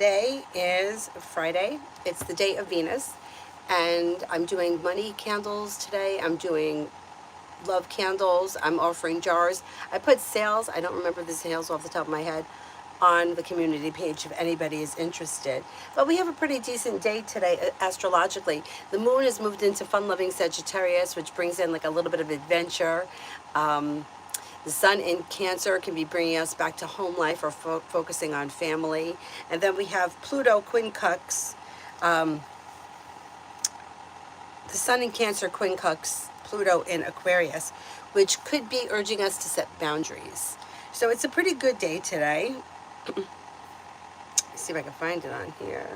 Today is Friday. It's the day of Venus, and I'm doing money candles today. I'm doing love candles. I'm offering jars. I put sales, I don't remember the sales off the top of my head, on the community page if anybody is interested. But we have a pretty decent day today astrologically. The moon has moved into fun-loving Sagittarius, which brings in like a little bit of adventure. The sun in Cancer can be bringing us back to home life or focusing on family. And then we have Pluto quincux. The sun in Cancer quincux Pluto in Aquarius, which could be urging us to set boundaries. So it's a pretty good day today. Let's see if I can find it on here.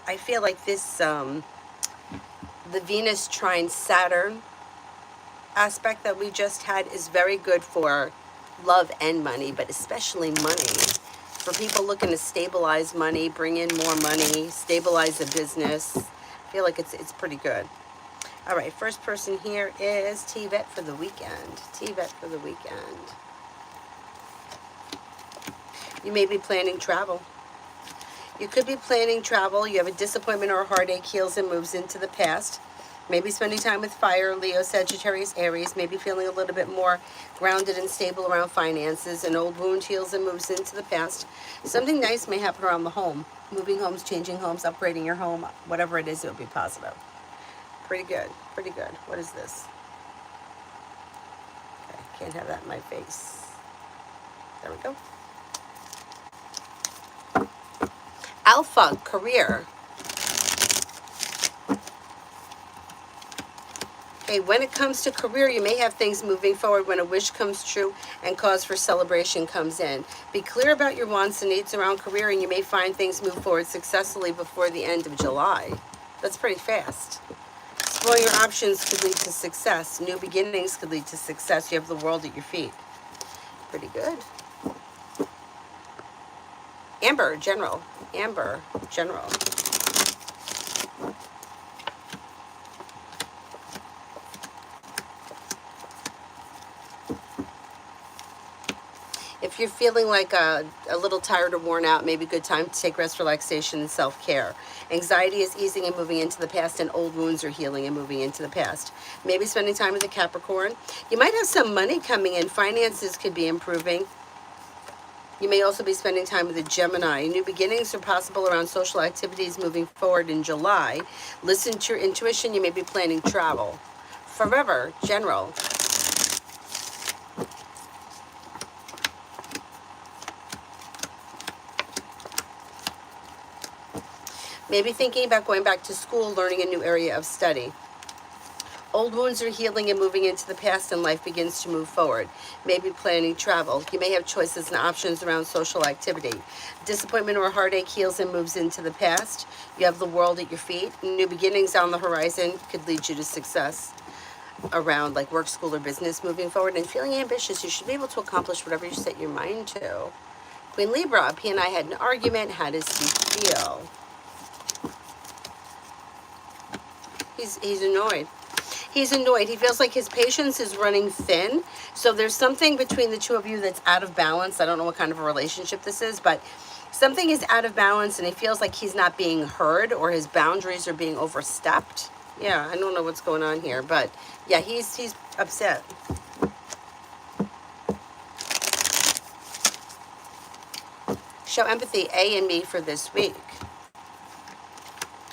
I feel like this, the Venus trine Saturn aspect that we just had is very good for love and money, but especially money. For people looking to stabilize money, bring in more money, stabilize a business. I feel like it's pretty good. All right, first person here is T-Vet for the weekend. T-Vet for the weekend. You may be planning travel. You could be planning travel. You have a disappointment or a heartache, heals and moves into the past. Maybe spending time with fire, Leo, Sagittarius, Aries. Maybe feeling a little bit more grounded and stable around finances. An old wound heals and moves into the past. Something nice may happen around the home. Moving homes, changing homes, upgrading your home. Whatever it is, it will be positive. Pretty good. Pretty good. What is this? Okay, can't have that in my face. There we go. Alpha, career. Okay, when it comes to career, you may have things moving forward when a wish comes true and cause for celebration comes in. Be clear about your wants and needs around career, and you may find things move forward successfully before the end of July. That's pretty fast. Exploring your options could lead to success. New beginnings could lead to success. You have the world at your feet. Pretty good. Amber, general. Amber, general. If you're feeling like a little tired or worn out, maybe a good time to take rest, relaxation, and self-care. Anxiety is easing and moving into the past, and old wounds are healing and moving into the past. Maybe spending time with a Capricorn. You might have some money coming in. Finances could be improving. You may also be spending time with a Gemini. New beginnings are possible around social activities moving forward in July. Listen to your intuition. You may be planning travel. Forever, general. Maybe thinking about going back to school, learning a new area of study. Old wounds are healing and moving into the past, and life begins to move forward. Maybe planning travel. You may have choices and options around social activity. Disappointment or heartache heals and moves into the past. You have the world at your feet. New beginnings on the horizon could lead you to success around like work, school, or business moving forward. And feeling ambitious, you should be able to accomplish whatever you set your mind to. Queen Libra, P and I had an argument. How does he feel? He's annoyed. He's annoyed. He feels like his patience is running thin. So there's something between the two of you that's out of balance. I don't know what kind of a relationship this is, but something is out of balance, and he feels like he's not being heard or his boundaries are being overstepped. Yeah, I don't know what's going on here, but yeah, he's upset. Show empathy, A and me for this week.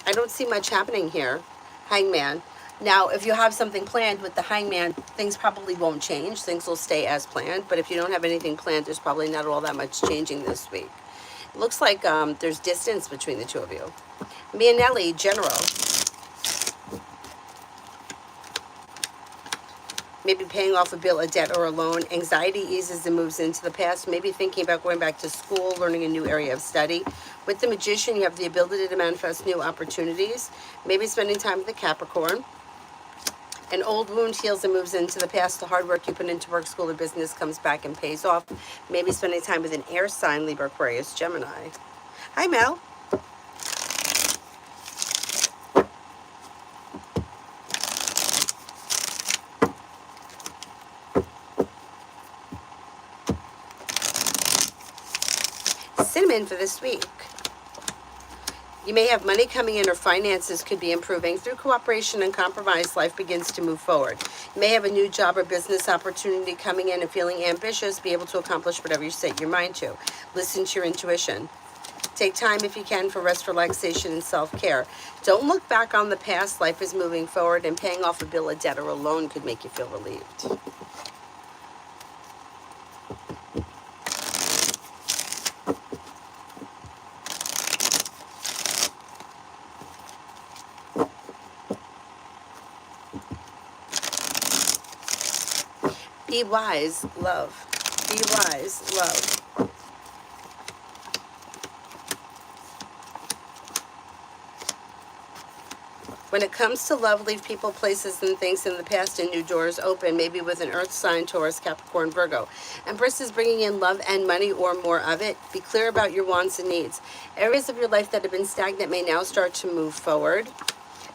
I don't see much happening here. Hangman. Now, if you have something planned with the Hangman, things probably won't change. Things will stay as planned. But if you don't have anything planned, there's probably not all that much changing this week. It looks like there's distance between the two of you. Mianelli, general. Maybe paying off a bill, a debt, or a loan. Anxiety eases and moves into the past. Maybe thinking about going back to school, learning a new area of study. With the Magician, you have the ability to manifest new opportunities. Maybe spending time with the Capricorn. An old wound heals and moves into the past. The hard work you put into work, school, or business comes back and pays off. Maybe spending time with an air sign, Libra, Aquarius, Gemini. Hi, Mel. cinnamon for this week. You may have money coming in or finances could be improving. Through cooperation and compromise, life begins to move forward. You may have a new job or business opportunity coming in and feeling ambitious, be able to accomplish whatever you set your mind to. Listen to your intuition. Take time if you can for rest, relaxation, and self-care. Don't look back on the past. Life is moving forward, and paying off a bill, a debt, or a loan could make you feel relieved. Be wise, love. Be wise, love. When it comes to love, leave people, places, and things in the past and new doors open, maybe with an earth sign, Taurus, Capricorn, Virgo. Empress is bringing in love and money or more of it. Be clear about your wants and needs. Areas of your life that have been stagnant may now start to move forward.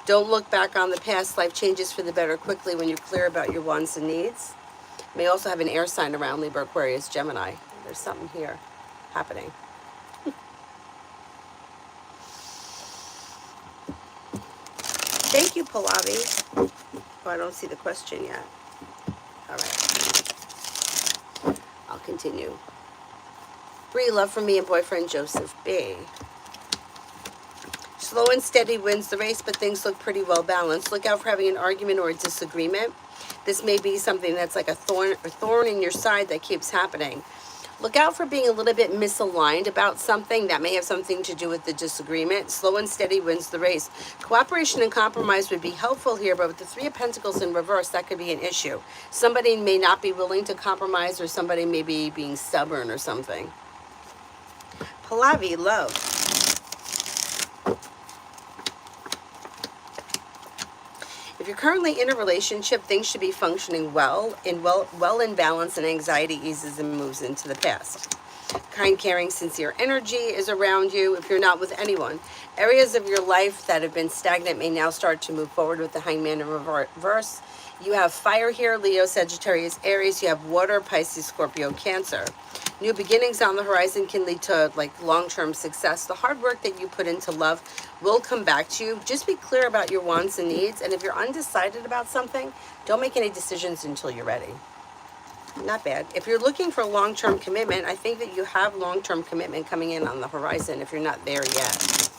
Don't look back on the past. Life changes for the better quickly when you're clear about your wants and needs. You may also have an air sign around Libra, Aquarius, Gemini. There's something here happening. Thank you, Pallavi. Oh, I don't see the question yet. All right. I'll continue. Bree, love from me and boyfriend Joseph B. Slow and steady wins the race, but things look pretty well balanced. Look out for having an argument or a disagreement. This may be something that's like a thorn in your side that keeps happening. Look out for being a little bit misaligned about something that may have something to do with the disagreement. Slow and steady wins the race. Cooperation and compromise would be helpful here, but with the Three of Pentacles in reverse, that could be an issue. Somebody may not be willing to compromise, or somebody may be being stubborn or something. Pallavi, love. If you're currently in a relationship, things should be functioning well in balance, and anxiety eases and moves into the past. Kind, caring, sincere energy is around you if you're not with anyone. Areas of your life that have been stagnant may now start to move forward with the Hangman in reverse. You have fire here, Leo, Sagittarius, Aries. You have water, Pisces, Scorpio, Cancer. New beginnings on the horizon can lead to long-term success. The hard work that you put into love will come back to you. Just be clear about your wants and needs. And if you're undecided about something, don't make any decisions until you're ready. Not bad. If you're looking for long-term commitment, I think that you have long-term commitment coming in on the horizon if you're not there yet.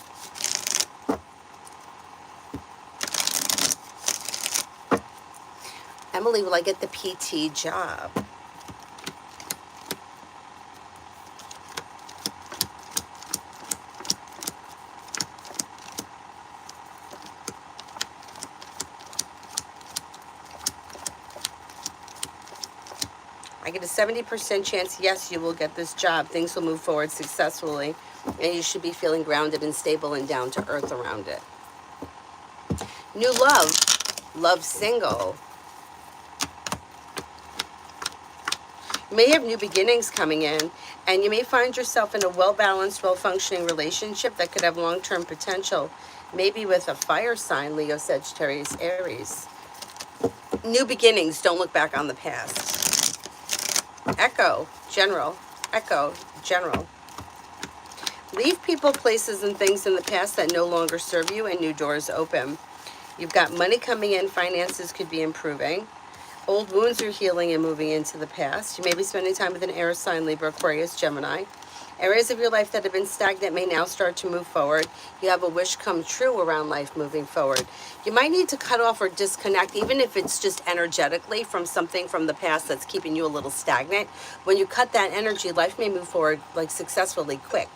Emily, will I get the PT job? I get a 70% chance, yes, you will get this job. Things will move forward successfully, and you should be feeling grounded and stable and down to earth around it. New love, love single. You may have new beginnings coming in, and you may find yourself in a well-balanced, well-functioning relationship that could have long-term potential, maybe with a fire sign, Leo, Sagittarius, Aries. New beginnings, don't look back on the past. Echo, general. Echo, general. Leave people, places, and things in the past that no longer serve you, and new doors open. You've got money coming in, finances could be improving. Old wounds are healing and moving into the past. You may be spending time with an air sign, Libra, Aquarius, Gemini. Areas of your life that have been stagnant may now start to move forward. You have a wish come true around life moving forward. You might need to cut off or disconnect, even if it's just energetically, from something from the past that's keeping you a little stagnant. When you cut that energy, life may move forward successfully quick.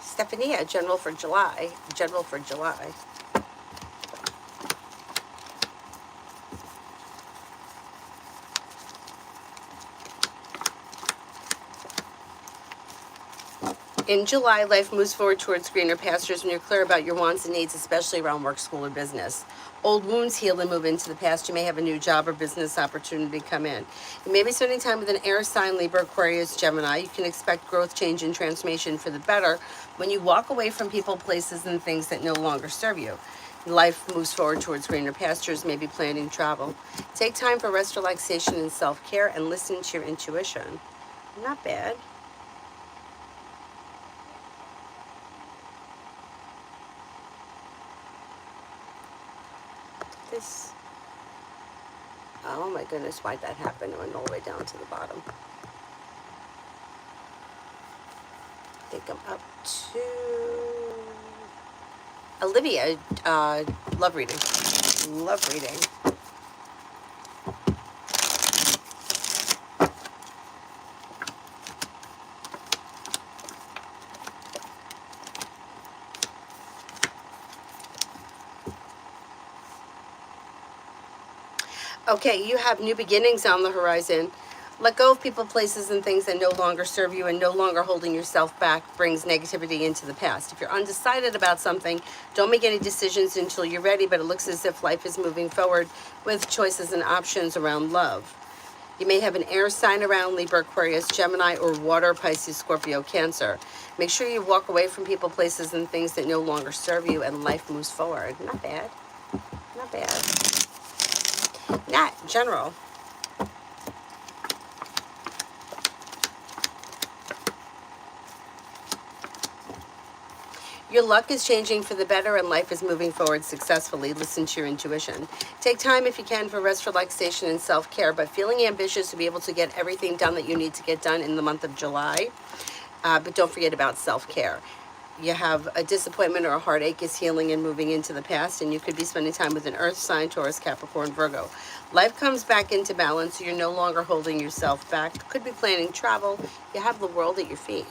Stephania, general for July. General for July. In July, life moves forward towards greener pastures when you're clear about your wants and needs, especially around work, school, or business. Old wounds heal and move into the past. You may have a new job or business opportunity come in. You may be spending time with an air sign, Libra, Aquarius, Gemini. You can expect growth, change, and transformation for the better when you walk away from people, places, and things that no longer serve you. Life moves forward towards greener pastures, maybe planning travel. Take time for rest, relaxation, and self-care, and listen to your intuition. Not bad. This, oh my goodness, why'd that happen? It went all the way down to the bottom. Take them up to Olivia. Love reading. Love reading. Okay, you have new beginnings on the horizon. Let go of people, places, and things that no longer serve you, and no longer holding yourself back brings negativity into the past. If you're undecided about something, don't make any decisions until you're ready, but it looks as if life is moving forward with choices and options around love. You may have an air sign around Libra, Aquarius, Gemini, or water, Pisces, Scorpio, Cancer. Make sure you walk away from people, places, and things that no longer serve you, and life moves forward. Not bad. Not bad. Not general. Your luck is changing for the better and life is moving forward successfully. Listen to your intuition. Take time if you can for rest, relaxation, and self-care, but feeling ambitious to be able to get everything done that you need to get done in the month of July. But don't forget about self-care. You have a disappointment or a heartache is healing and moving into the past, and you could be spending time with an earth sign, Taurus, Capricorn, Virgo. Life comes back into balance, so you're no longer holding yourself back. Could be planning travel. You have the world at your feet.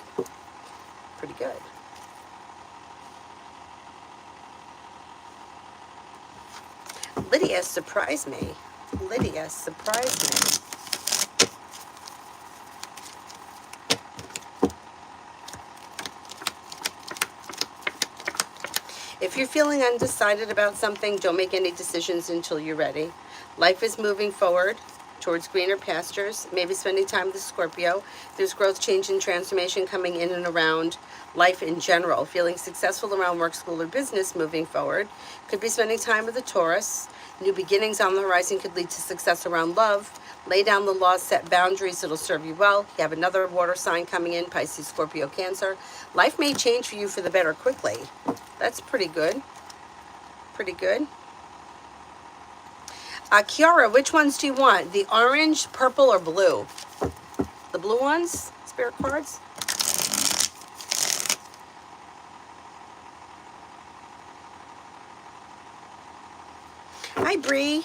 Pretty good. Lydia surprised me. Lydia surprised me. If you're feeling undecided about something, don't make any decisions until you're ready. Life is moving forward towards greener pastures, maybe spending time with a Scorpio. There's growth, change, and transformation coming in and around life in general. Feeling successful around work, school, or business moving forward. Could be spending time with a Taurus. New beginnings on the horizon could lead to success around love. Lay down the laws, set boundaries, it'll serve you well. You have another water sign coming in, Pisces, Scorpio, Cancer. Life may change for you for the better quickly. That's pretty good. Pretty good. Kiara, which ones do you want? The orange, purple, or blue? The blue ones? Spirit cards? Hi, Bree.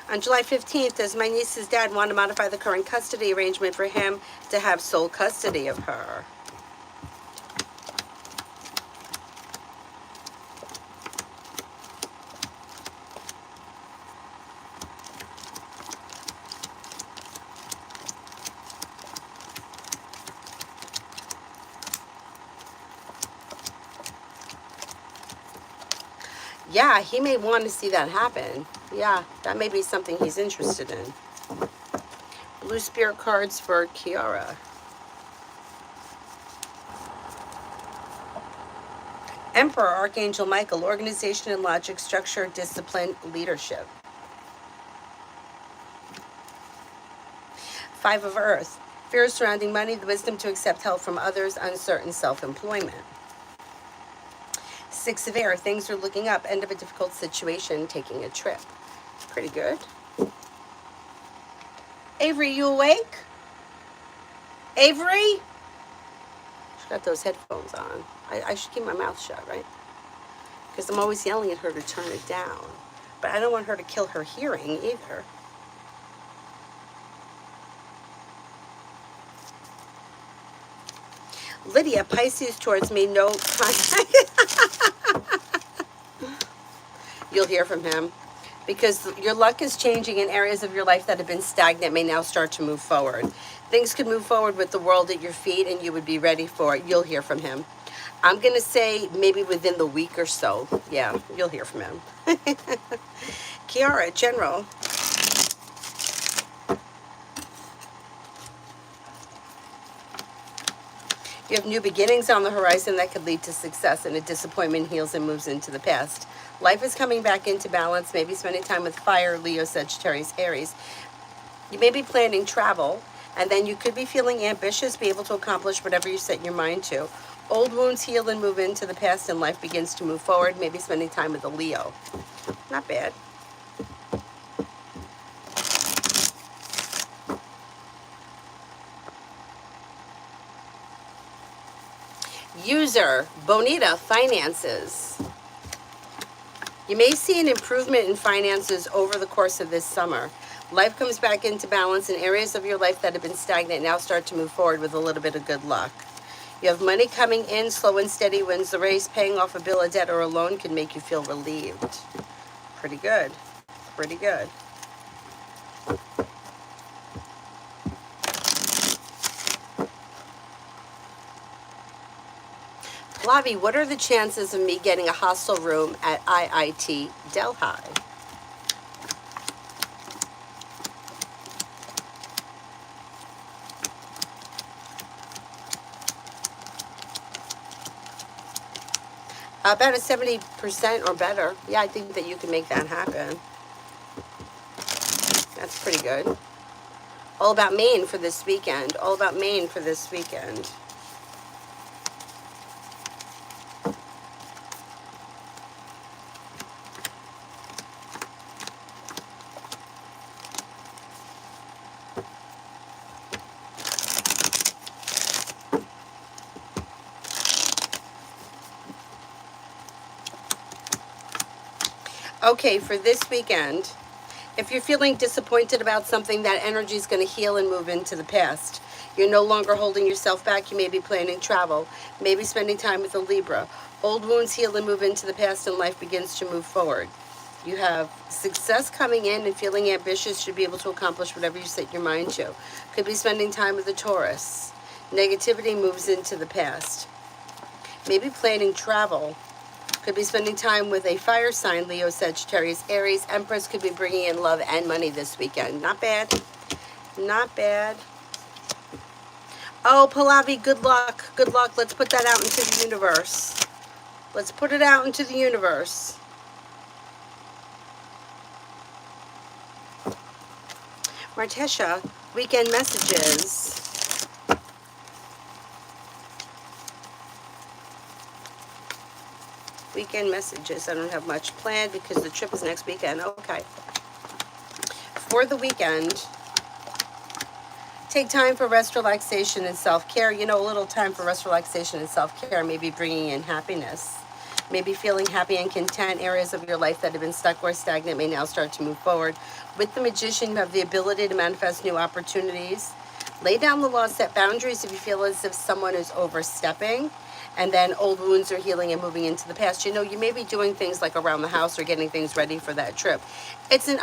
On July 15th, does my niece's dad want to modify the current custody arrangement for him to have sole custody of her? Yeah, he may want to see that happen. Yeah, that may be something he's interested in. Blue spirit cards for Kiara. Emperor, Archangel Michael, organization and logic, structure, discipline, leadership. Five of Earth, fear surrounding money, the wisdom to accept help from others, uncertain self-employment. Six of Air, things are looking up, end of a difficult situation, taking a trip. Pretty good. Avery, you awake? Avery? She's got those headphones on. I should keep my mouth shut, right? Because I'm always yelling at her to turn it down. But I don't want her to kill her hearing either. Lydia, Pisces towards me, no contact. You'll hear from him. Because your luck is changing in areas of your life that have been stagnant may now start to move forward. Things could move forward with the world at your feet and you would be ready for it. You'll hear from him. I'm going to say maybe within the week or so. Yeah, you'll hear from him. Kiara, General. You have new beginnings on the horizon that could lead to success, and a disappointment heals and moves into the past. Life is coming back into balance, maybe spending time with fire, Leo, Sagittarius, Aries. You may be planning travel, and then you could be feeling ambitious, be able to accomplish whatever you set your mind to. Old wounds heal and move into the past, and life begins to move forward, maybe spending time with a Leo. Not bad. User, Bonita, finances. You may see an improvement in finances over the course of this summer. Life comes back into balance, and areas of your life that have been stagnant now start to move forward with a little bit of good luck. You have money coming in, slow and steady wins the race. Paying off a bill, a debt, or a loan can make you feel relieved. Pretty good. Pretty good. Lavi, what are the chances of me getting a hostel room at IIT Delhi? About a 70% or better. Yeah, I think that you can make that happen. That's pretty good. All about Maine for this weekend. All about Maine for this weekend. Okay, for this weekend, if you're feeling disappointed about something, that energy is going to heal and move into the past. You're no longer holding yourself back. You may be planning travel, maybe spending time with a Libra. Old wounds heal and move into the past, and life begins to move forward. You have success coming in, and feeling ambitious, should be able to accomplish whatever you set your mind to. Could be spending time with a Taurus. Negativity moves into the past. Maybe planning travel. Could be spending time with a fire sign, Leo, Sagittarius, Aries. Empress could be bringing in love and money this weekend. Not bad. Not bad. Oh, Pallavi, good luck. Good luck. Let's put that out into the universe. Let's put it out into the universe. Martesha, weekend messages. Weekend messages. I don't have much planned because the trip is next weekend. Okay. For the weekend, take time for rest, relaxation, and self-care. You know, a little time for rest, relaxation, and self-care may be bringing in happiness. Maybe feeling happy and content. Areas of your life that have been stuck or stagnant may now start to move forward. With the Magician, you have the ability to manifest new opportunities. Lay down the law, set boundaries if you feel as if someone is overstepping. And then old wounds are healing and moving into the past. You know, you may be doing things like around the house or getting things ready for that trip. It's an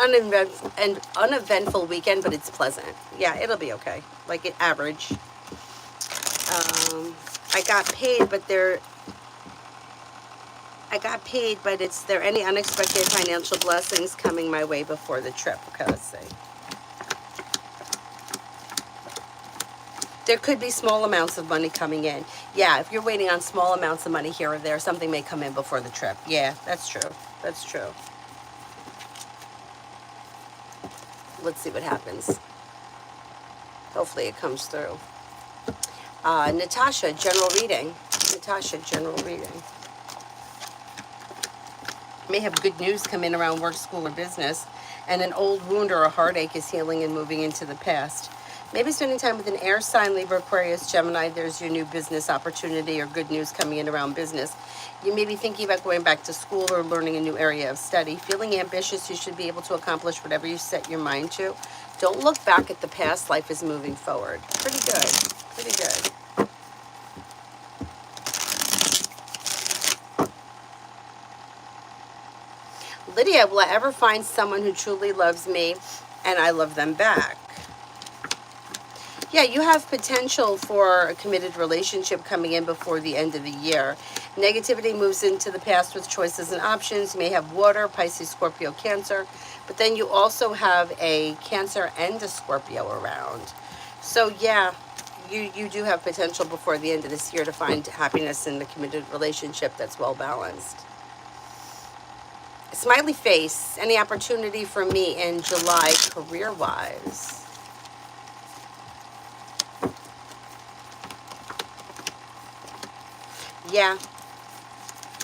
uneventful weekend, but it's pleasant. Yeah, it'll be okay. Like an average. I got paid, but is there any unexpected financial blessings coming my way before the trip? Okay, let's see. There could be small amounts of money coming in. Yeah, if you're waiting on small amounts of money here or there, something may come in before the trip. Yeah, that's true. That's true. Let's see what happens. Hopefully it comes through. Natasha, general reading. Natasha, general reading. May have good news come in around work, school, or business, and an old wound or a heartache is healing and moving into the past. Maybe spending time with an air sign, Libra, Aquarius, Gemini. There's your new business opportunity or good news coming in around business. You may be thinking about going back to school or learning a new area of study. Feeling ambitious, you should be able to accomplish whatever you set your mind to. Don't look back at the past. Life is moving forward. Pretty good. Pretty good. Lydia, will I ever find someone who truly loves me and I love them back? Yeah, you have potential for a committed relationship coming in before the end of the year. Negativity moves into the past with choices and options. You may have water, Pisces, Scorpio, Cancer, but then you also have a Cancer and a Scorpio around. So yeah, you do have potential before the end of this year to find happiness in a committed relationship that's well balanced. Smiley face, any opportunity for me in July career-wise? Yeah,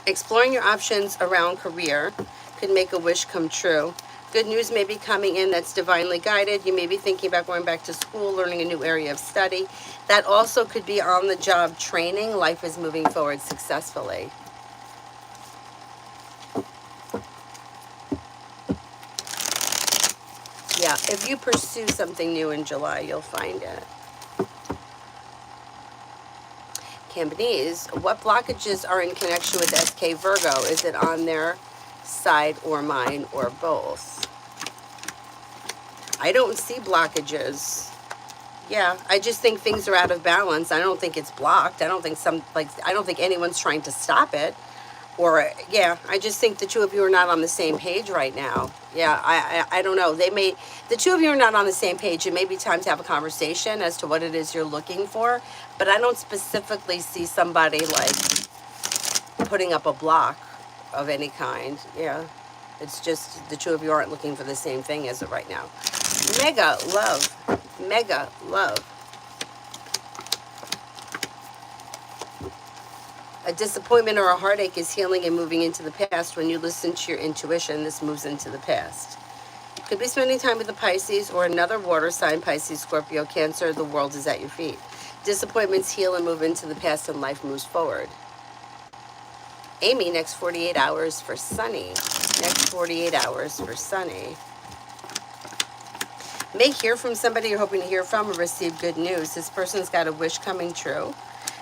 exploring your options around career could make a wish come true. Good news may be coming in that's divinely guided. You may be thinking about going back to school, learning a new area of study. That also could be on the job training. Life is moving forward successfully. Yeah, if you pursue something new in July, you'll find it. Cantonese, what blockages are in connection with SK Virgo? Is it on their side or mine or both? I don't see blockages. Yeah, I just think things are out of balance. I don't think it's blocked. I don't think I don't think anyone's trying to stop it. Or yeah, I just think the two of you are not on the same page right now. Yeah, I don't know. The two of you are not on the same page. It may be time to have a conversation as to what it is you're looking for, but I don't specifically see somebody like putting up a block of any kind. Yeah, it's just the two of you aren't looking for the same thing as of right now. Mega love. Mega love. A disappointment or a heartache is healing and moving into the past. When you listen to your intuition, this moves into the past. Could be spending time with the Pisces or another water sign, Pisces, Scorpio, Cancer. The world is at your feet. Disappointments heal and move into the past, and life moves forward. Amy, next 48 hours for Sunny. Next 48 hours for Sunny. May hear from somebody you're hoping to hear from or receive good news. This person's got a wish coming true.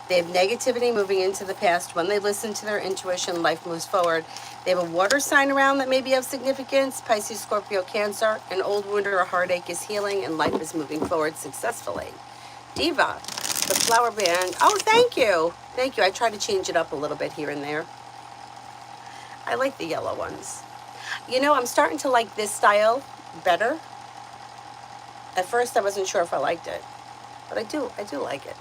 They have negativity moving into the past. When they listen to their intuition, life moves forward. They have a water sign around that may be of significance, Pisces, Scorpio, Cancer. An old wound or a heartache is healing, and life is moving forward successfully. Diva, the flower band. Oh, thank you. Thank you. I try to change it up a little bit here and there. I like the yellow ones. You know, I'm starting to like this style better. At first, I wasn't sure if I liked it, but I do like it.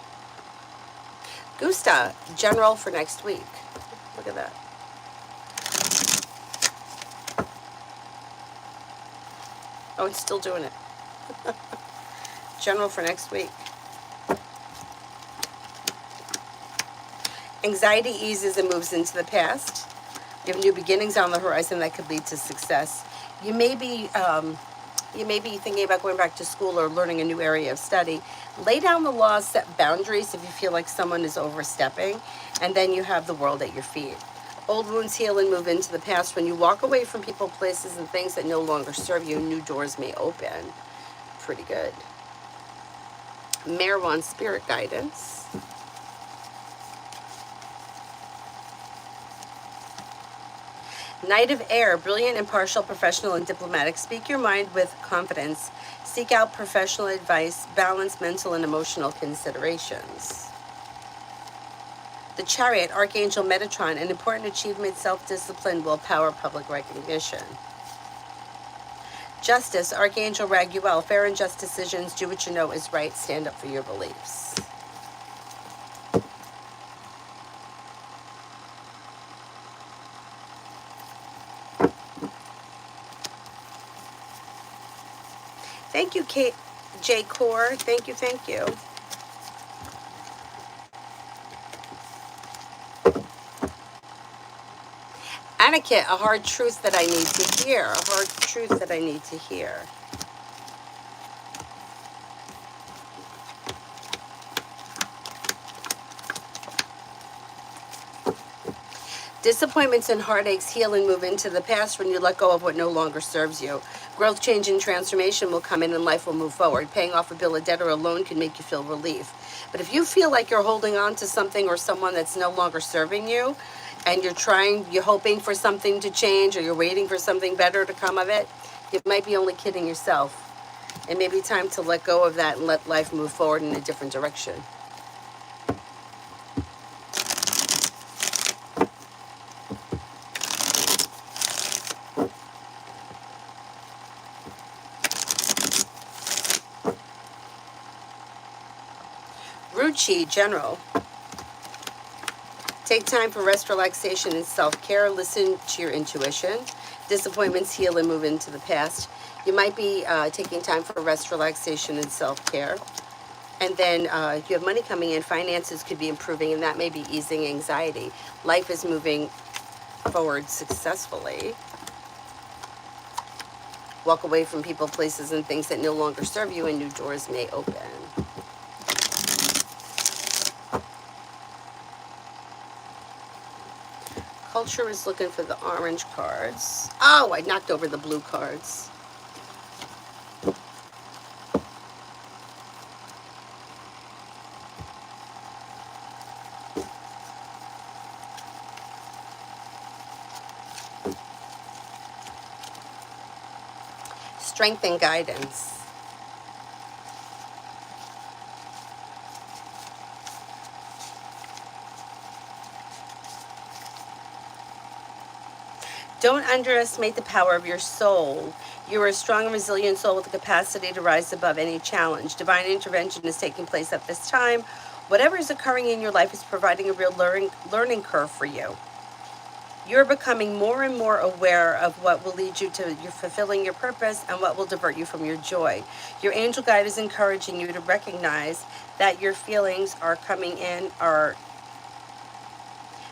Gusta, general for next week. Look at that. Oh, it's still doing it. General for next week. Anxiety eases and moves into the past. You have new beginnings on the horizon that could lead to success. You may be thinking about going back to school or learning a new area of study. Lay down the laws, set boundaries if you feel like someone is overstepping, and then you have the world at your feet. Old wounds heal and move into the past. When you walk away from people, places, and things that no longer serve you, new doors may open. Pretty good. Mare wants spirit guidance. Knight of Air, brilliant, impartial, professional, and diplomatic. Speak your mind with confidence. Seek out professional advice. Balance mental and emotional considerations. The Chariot, Archangel Metatron, an important achievement, self-discipline, willpower, public recognition. Justice, Archangel Raguel, fair and just decisions, do what you know is right, stand up for your beliefs. Thank you, Kate J. Core. Thank you, thank you. Etiquette, a hard truth that I need to hear. A hard truth that I need to hear. Disappointments and heartaches heal and move into the past when you let go of what no longer serves you. Growth, change, and transformation will come in and life will move forward. Paying off a bill, a debt, or a loan can make you feel relief. But if you feel like you're holding on to something or someone that's no longer serving you, and you're hoping for something to change, or you're waiting for something better to come of it, you might be only kidding yourself. It may be time to let go of that and let life move forward in a different direction. Ruchi, general. Take time for rest, relaxation, and self-care. Listen to your intuition. Disappointments heal and move into the past. You might be taking time for rest, relaxation, and self-care. And then if you have money coming in, finances could be improving, and that may be easing anxiety. Life is moving forward successfully. Walk away from people, places, and things that no longer serve you, and new doors may open. Culture is looking for the orange cards. Oh, I knocked over the blue cards. Strength and guidance. Don't underestimate the power of your soul. You are a strong and resilient soul with the capacity to rise above any challenge. Divine intervention is taking place at this time. Whatever is occurring in your life is providing a real learning curve for you. You're becoming more and more aware of what will lead you to fulfilling your purpose and what will divert you from your joy. Your angel guide is encouraging you to recognize that your feelings are coming in,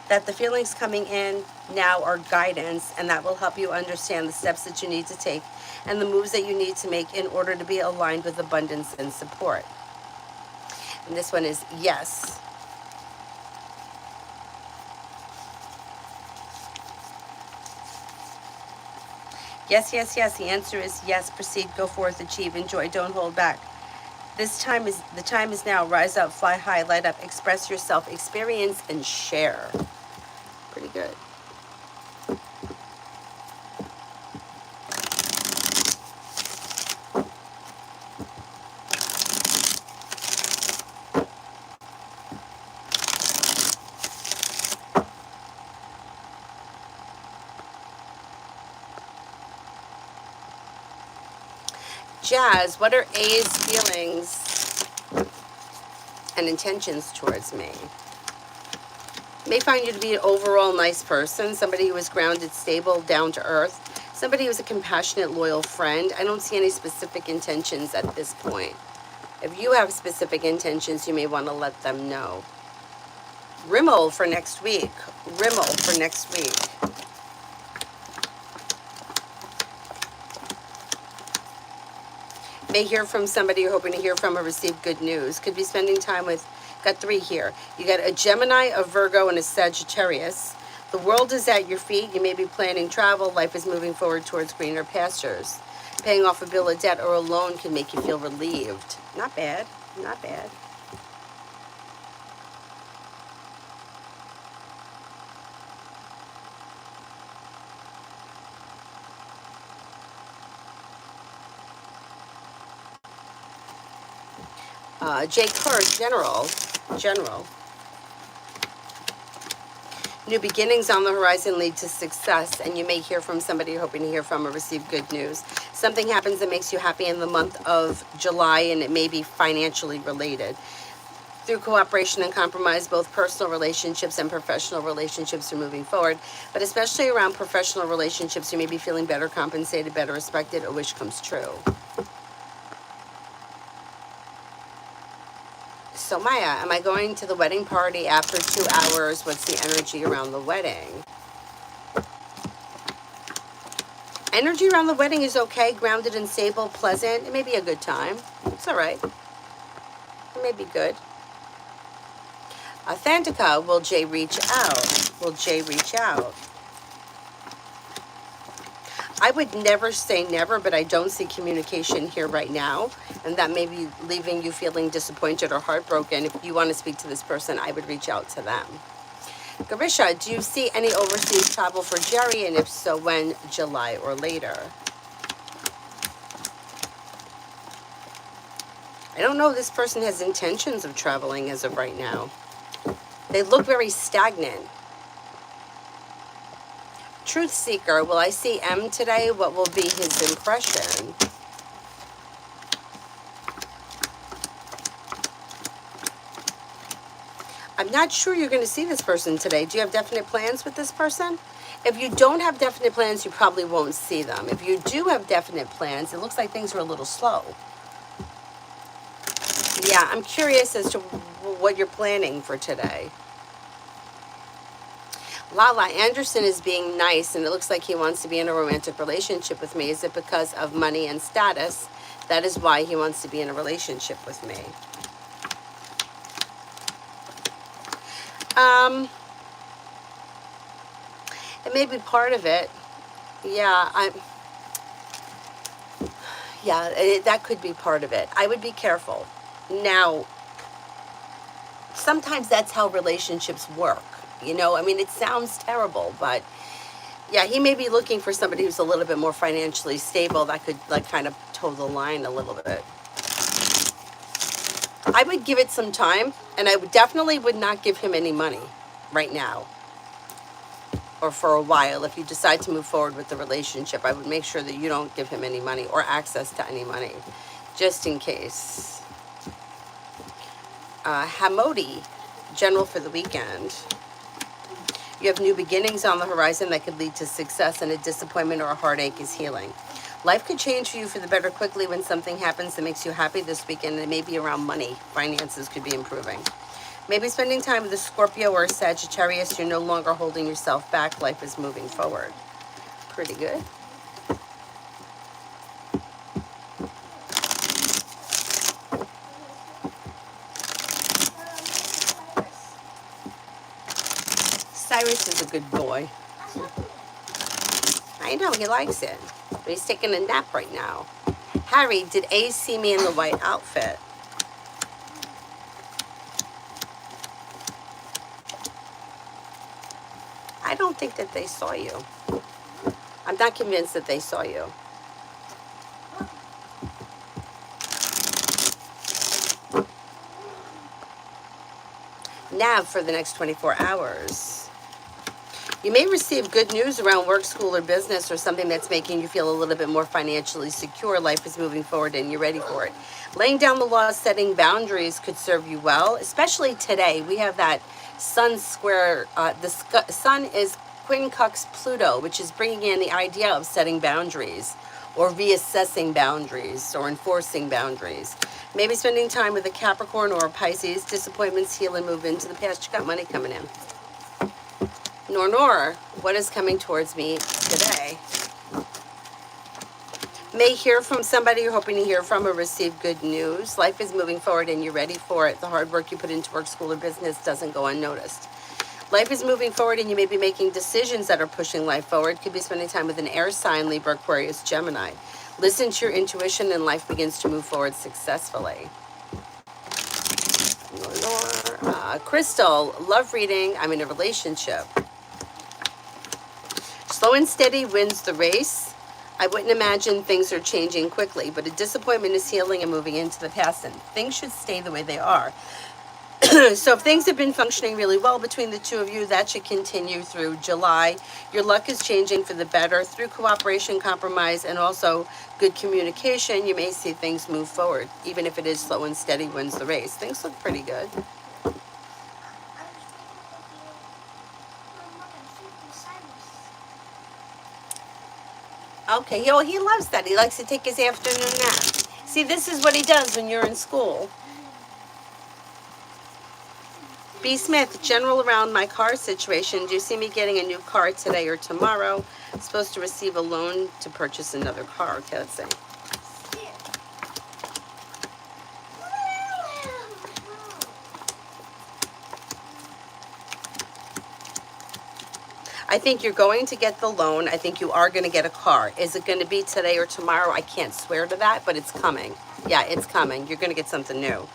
that the feelings coming in now are guidance, and that will help you understand the steps that you need to take and the moves that you need to make in order to be aligned with abundance and support. And this one is yes. Yes, yes, yes. The answer is yes. Proceed, go forth, achieve, enjoy, don't hold back. The time is now. Rise up, fly high, light up, express yourself, experience, and share. Pretty good. Jazz, what are A's feelings and intentions towards me? May find you to be an overall nice person, somebody who is grounded, stable, down to earth, somebody who's a compassionate, loyal friend. I don't see any specific intentions at this point. If you have specific intentions, you may want to let them know. Rimmel for next week. Rimmel for next week. May hear from somebody you're hoping to hear from or receive good news. Could be spending time with, got 3 here. You got a Gemini, a Virgo, and a Sagittarius. The world is at your feet. You may be planning travel. Life is moving forward towards greener pastures. Paying off a bill of debt or a loan can make you feel relieved. Not bad, not bad. Jake Kerr, General. New beginnings on the horizon lead to success, and you may hear from somebody you're hoping to hear from or receive good news. Something happens that makes you happy in the month of July, and it may be financially related. Through cooperation and compromise, both personal relationships and professional relationships are moving forward, but especially around professional relationships, you may be feeling better compensated, better respected. A wish comes true. So Maya, am I going to the wedding party after 2 hours? What's the energy around the wedding? Energy around the wedding is okay, grounded and stable, pleasant. It may be a good time. It's all right. It may be good. Authentica, will Jay reach out? Will Jay reach out? I would never say never, but I don't see communication here right now, and that may be leaving you feeling disappointed or heartbroken. If you want to speak to this person, I would reach out to them. Garisha, do you see any overseas travel for Jerry, and if so, when? July or later? I don't know if this person has intentions of traveling as of right now. They look very stagnant. Truth seeker, will I see M today? What will be his impression? I'm not sure you're going to see this person today. Do you have definite plans with this person? If you don't have definite plans, you probably won't see them. If you do have definite plans, it looks like things are a little slow. Yeah, I'm curious as to what you're planning for today. Lala, Anderson is being nice, and it looks like he wants to be in a romantic relationship with me. Is it because of money and status? That is why he wants to be in a relationship with me. It may be part of it. Yeah, that could be part of it. I would be careful. Now, sometimes that's how relationships work. You know, I mean, it sounds terrible, but yeah, he may be looking for somebody who's a little bit more financially stable that could like kind of toe the line a little bit. I would give it some time, and I definitely would not give him any money right now or for a while. If you decide to move forward with the relationship, I would make sure that you don't give him any money or access to any money, just in case. Hamodi, general for the weekend. You have new beginnings on the horizon that could lead to success, and a disappointment or a heartache is healing. Life could change for you for the better quickly when something happens that makes you happy this weekend, and it may be around money. Finances could be improving. Maybe spending time with a Scorpio or a Sagittarius. You're no longer holding yourself back. Life is moving forward. Pretty good. Cyrus is a good boy. I know, he likes it. But he's taking a nap right now. Harry, did A see me in the white outfit? I don't think that they saw you. I'm not convinced that they saw you. Nav for the next 24 hours. You may receive good news around work, school, or business, or something that's making you feel a little bit more financially secure. Life is moving forward and you're ready for it. Laying down the law, setting boundaries could serve you well, especially today. We have that Sun square. The Sun is quincux Pluto, which is bringing in the idea of setting boundaries or reassessing boundaries or enforcing boundaries. Maybe spending time with a Capricorn or a Pisces. Disappointments heal and move into the past. You got money coming in. Nor, what is coming towards me today? May hear from somebody you're hoping to hear from or receive good news. Life is moving forward and you're ready for it. The hard work you put into work, school, or business doesn't go unnoticed. Life is moving forward and you may be making decisions that are pushing life forward. Could be spending time with an air sign, Libra, Aquarius, Gemini. Listen to your intuition and life begins to move forward successfully. Crystal, love reading. I'm in a relationship. Slow and steady wins the race. I wouldn't imagine things are changing quickly, but a disappointment is healing and moving into the past, and things should stay the way they are. So if things have been functioning really well between the two of you, that should continue through July. Your luck is changing for the better through cooperation, compromise, and also good communication. You may see things move forward, even if it is slow and steady wins the race. Things look pretty good. Okay, well, he loves that. He likes to take his afternoon nap. See, this is what he does when you're in school. B. Smith, general around my car situation. Do you see me getting a new car today or tomorrow? I'm supposed to receive a loan to purchase another car. Okay, let's see. I think you're going to get the loan. I think you are going to get a car. Is it going to be today or tomorrow? I can't swear to that, but it's coming. Yeah, it's coming. You're going to get something new.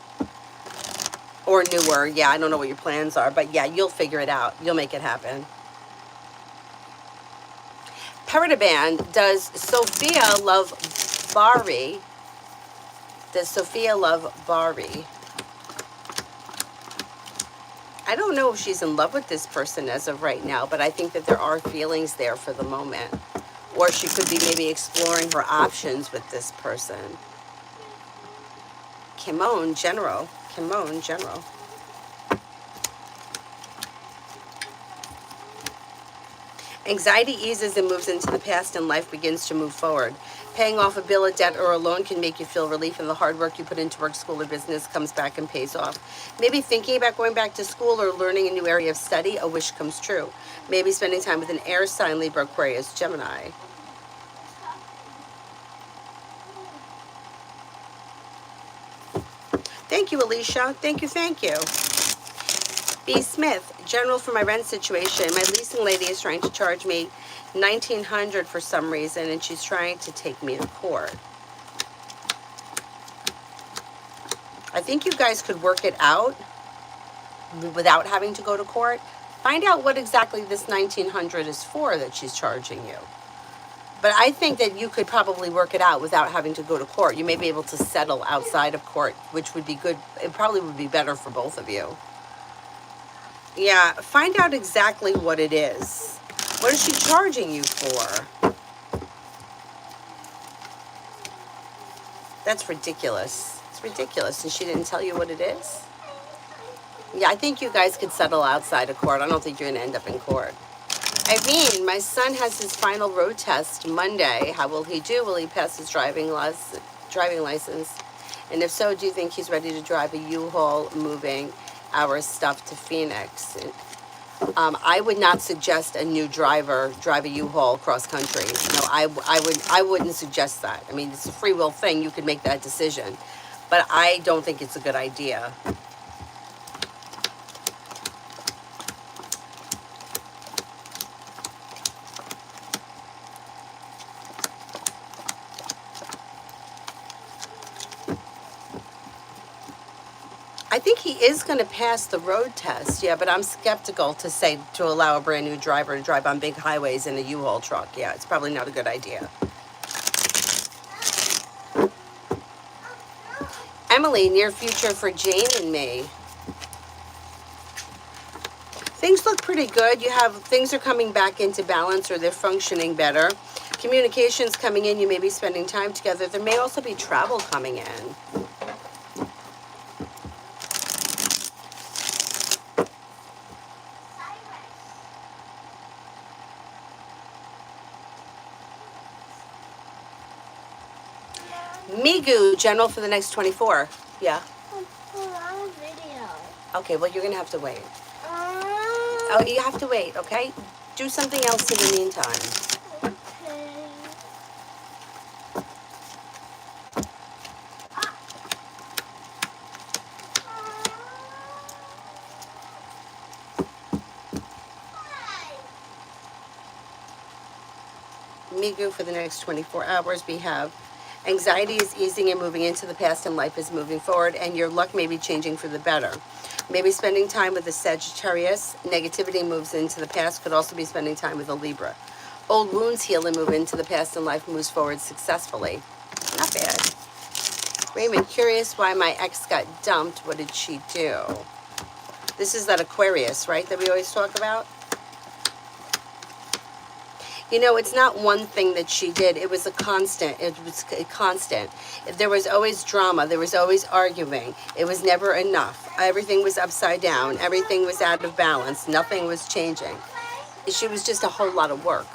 Or newer. Yeah, I don't know what your plans are, but yeah, you'll figure it out. You'll make it happen. Peridaband, does Sophia love Bari? Does Sophia love Bari? I don't know if she's in love with this person as of right now, but I think that there are feelings there for the moment. Or she could be maybe exploring her options with this person. Kimon General. Kimon General. Anxiety eases and moves into the past and life begins to move forward. Paying off a bill, a debt, or a loan can make you feel relief, and the hard work you put into work, school, or business comes back and pays off. Maybe thinking about going back to school or learning a new area of study, a wish comes true. Maybe spending time with an air sign, Libra, Aquarius, Gemini. Thank you, Alicia. Thank you, thank you. B. Smith, general for my rent situation. My leasing lady is trying to charge me $1,900 for some reason, and she's trying to take me to court. I think you guys could work it out without having to go to court. Find out what exactly this $1,900 is for that she's charging you. But I think that you could probably work it out without having to go to court. You may be able to settle outside of court, which would be good. It probably would be better for both of you. Yeah, find out exactly what it is. What is she charging you for? That's ridiculous. It's ridiculous. And she didn't tell you what it is? Yeah, I think you guys could settle outside of court. I don't think you're going to end up in court. Irene, my son has his final road test Monday. How will he do? Will he pass his driving license? And if so, do you think he's ready to drive a U-Haul moving our stuff to Phoenix? I would not suggest a new driver drive a U-Haul cross country. No, I wouldn't suggest that. I mean, it's a free will thing. You could make that decision, but I don't think it's a good idea. I think he is going to pass the road test, yeah, but I'm skeptical to allow a brand new driver to drive on big highways in a U-Haul truck. Yeah, it's probably not a good idea. Emily, near future for Jane and me. Things look pretty good. Things are coming back into balance, or they're functioning better. Communications coming in. You may be spending time together. There may also be travel coming in. Migu, general for the next 24. Yeah. Video. Okay, well, you're going to have to wait. Oh, you have to wait, okay? Do something else in the meantime. Okay. Migu, for the next 24 hours, we have anxiety is easing and moving into the past, and life is moving forward, and your luck may be changing for the better. Maybe spending time with a Sagittarius. Negativity moves into the past. Could also be spending time with a Libra. Old wounds heal and move into the past, and life moves forward successfully. Not bad. Raymond, curious why my ex got dumped. What did she do? This is that Aquarius, right, that we always talk about? You know, it's not one thing that she did. It was a constant. It was a constant. There was always drama. There was always arguing. It was never enough. Everything was upside down. Everything was out of balance. Nothing was changing. She was just a whole lot of work.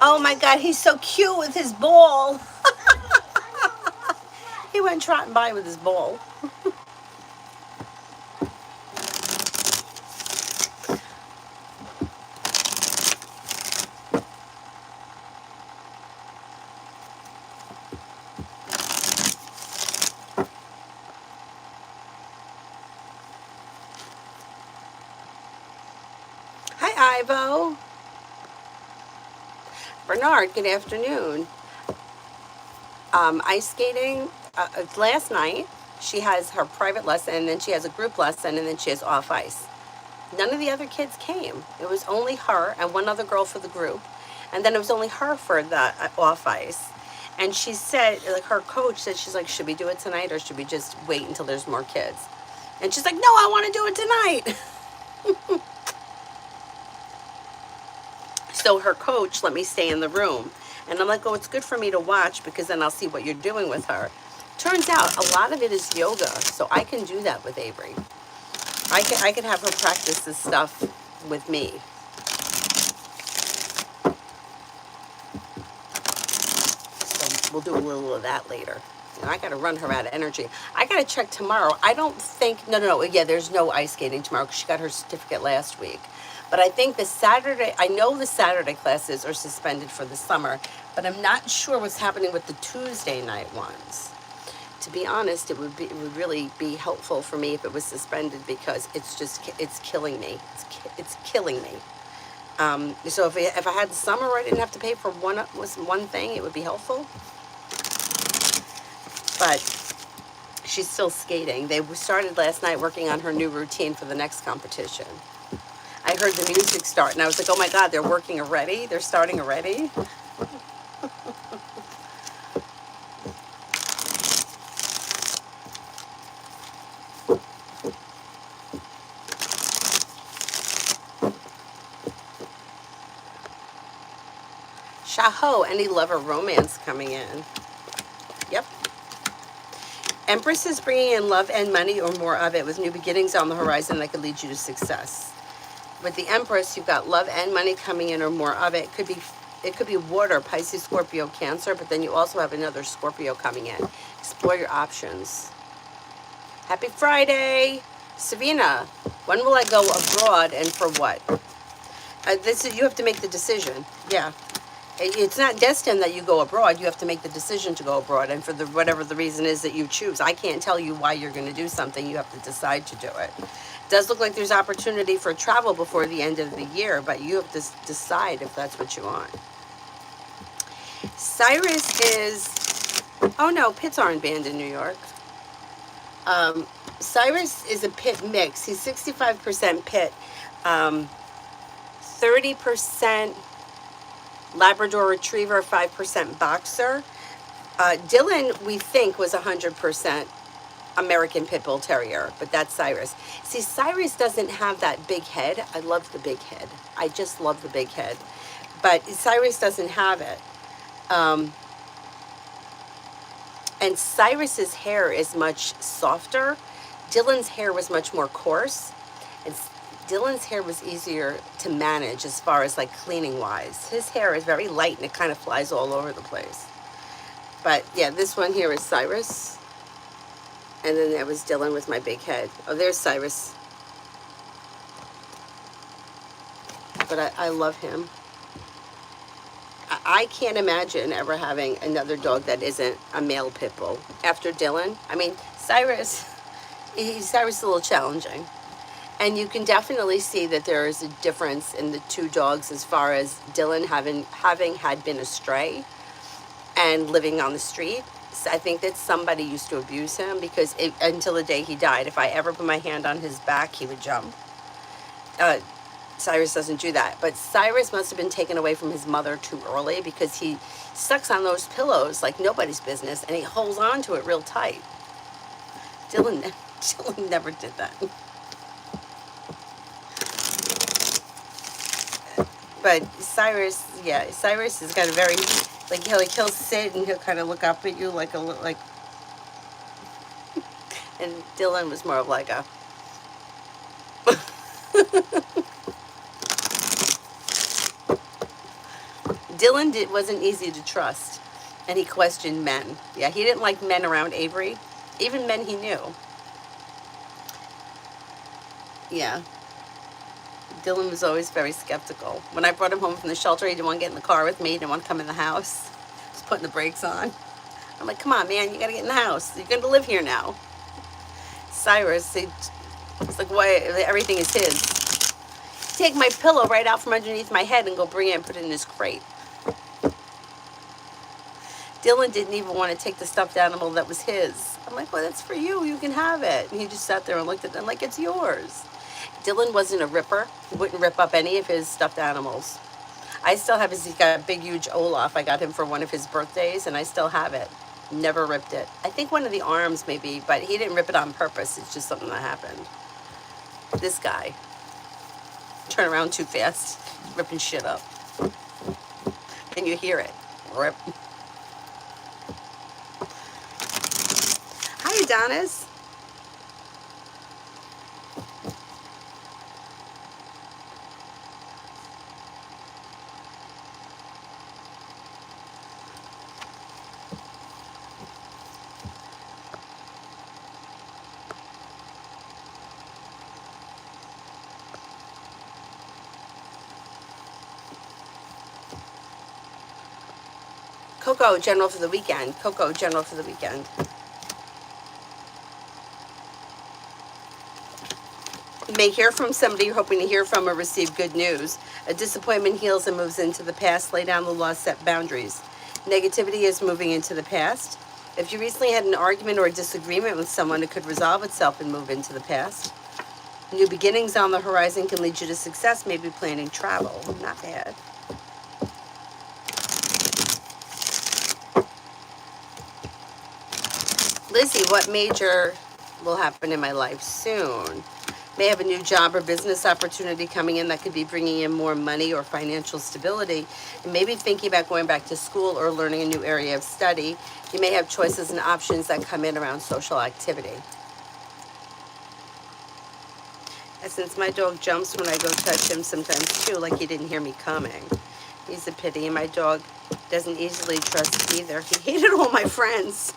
Oh my God, he's so cute with his ball. He went trotting by with his ball. Hi, Ivo. Bernard, good afternoon. Ice skating, last night, she has her private lesson, and then she has a group lesson, and then she has off ice. None of the other kids came. It was only her and one other girl for the group, and then it was only her for the off ice. And she said, like her coach said, she's like, should we do it tonight or should we just wait until there's more kids? And she's like, no, I want to do it tonight. So her coach let me stay in the room. And I'm like, oh, it's good for me to watch because then I'll see what you're doing with her. Turns out a lot of it is yoga, so I can do that with Avery. I can have her practice this stuff with me. So we'll do a little of that later. And I got to run her out of energy. I got to check tomorrow. I don't think, no. Yeah, there's no ice skating tomorrow because she got her certificate last week. But I think the Saturday, I know the Saturday classes are suspended for the summer, but I'm not sure what's happening with the Tuesday night ones. To be honest, it would really be helpful for me if it was suspended because it's killing me. It's killing me. So if I had the summer where I didn't have to pay for one thing, it would be helpful. But she's still skating. They started last night working on her new routine for the next competition. I heard the music start and I was like, oh my God, they're working already? They're starting already? Shaho, any love or romance coming in? Yep. Empress is bringing in love and money or more of it with new beginnings on the horizon that could lead you to success. With the Empress, you've got love and money coming in or more of it. It could be water, Pisces, Scorpio, Cancer, but then you also have another Scorpio coming in. Explore your options. Happy Friday. Savina, when will I go abroad and for what? You have to make the decision. Yeah. It's not destined that you go abroad. You have to make the decision to go abroad, and for whatever the reason is that you choose. I can't tell you why you're going to do something. You have to decide to do it. It does look like there's opportunity for travel before the end of the year, but you have to decide if that's what you want. Cyrus is, oh no, pits aren't banned in New York. Cyrus is a pit mix. He's 65% pit, 30% Labrador Retriever, 5% Boxer. Dylan, we think, was 100% American Pit Bull Terrier, but that's Cyrus. See, Cyrus doesn't have that big head. I love the big head. I just love the big head. But Cyrus doesn't have it. And Cyrus's hair is much softer. Dylan's hair was much more coarse. And Dylan's hair was easier to manage as far as like cleaning wise. His hair is very light and it kind of flies all over the place. But yeah, this one here is Cyrus. And then there was Dylan with my big head. Oh, there's Cyrus. But I love him. I can't imagine ever having another dog that isn't a male pit bull. After Dylan, I mean, Cyrus is a little challenging. And you can definitely see that there is a difference in the two dogs as far as Dylan having had been a stray and living on the street. So I think that somebody used to abuse him because until the day he died, if I ever put my hand on his back, he would jump. Cyrus doesn't do that. But Cyrus must have been taken away from his mother too early because he sucks on those pillows like nobody's business and he holds on to it real tight. Dylan never did that. But Cyrus has got a very, like he'll sit and he'll kind of look up at you like and Dylan was more of like a Dylan wasn't easy to trust, and he questioned men. Yeah, he didn't like men around Avery, even men he knew. Yeah. Dylan was always very skeptical. When I brought him home from the shelter, he didn't want to get in the car with me. He didn't want to come in the house. Just putting the brakes on. I'm like, come on, man, you got to get in the house. You're going to live here now. Cyrus, it's like, why? Everything is his. Take my pillow right out from underneath my head and go bring it and put it in his crate. Dylan didn't even want to take the stuffed animal that was his. I'm like, well, that's for you. You can have it. And he just sat there and looked at them like, it's yours. Dylan wasn't a ripper. He wouldn't rip up any of his stuffed animals. I still have his, he's got a big, huge Olaf. I got him for one of his birthdays, and I still have it. Never ripped it. I think one of the arms maybe, but he didn't rip it on purpose. It's just something that happened. This guy. Turn around too fast, ripping shit up. And you hear it. Rip. Hi, Adonis. Coco, general for the weekend. Coco, general for the weekend. You may hear from somebody you're hoping to hear from or receive good news. A disappointment heals and moves into the past. Lay down the law, set boundaries. Negativity is moving into the past. If you recently had an argument or a disagreement with someone, it could resolve itself and move into the past. New beginnings on the horizon can lead you to success. Maybe planning travel. Not bad. Lizzie, what major will happen in my life soon? May have a new job or business opportunity coming in that could be bringing in more money or financial stability. And maybe thinking about going back to school or learning a new area of study. You may have choices and options that come in around social activity. And since my dog jumps when I go touch him sometimes too, like he didn't hear me coming. He's a pity, and my dog doesn't easily trust either. He hated all my friends.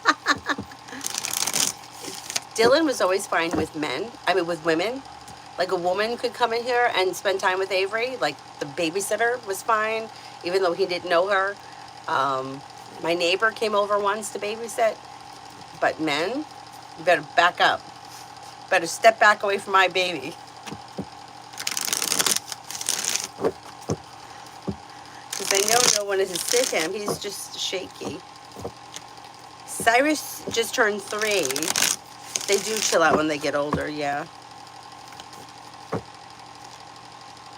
Dylan was always fine with with women. Like a woman could come in here and spend time with Avery. Like the babysitter was fine, even though he didn't know her. My neighbor came over once to babysit. But men, you better back up. Better step back away from my baby. Because I know no one is to sit him. He's just shaky. Cyrus just turned 3. They do chill out when they get older, yeah.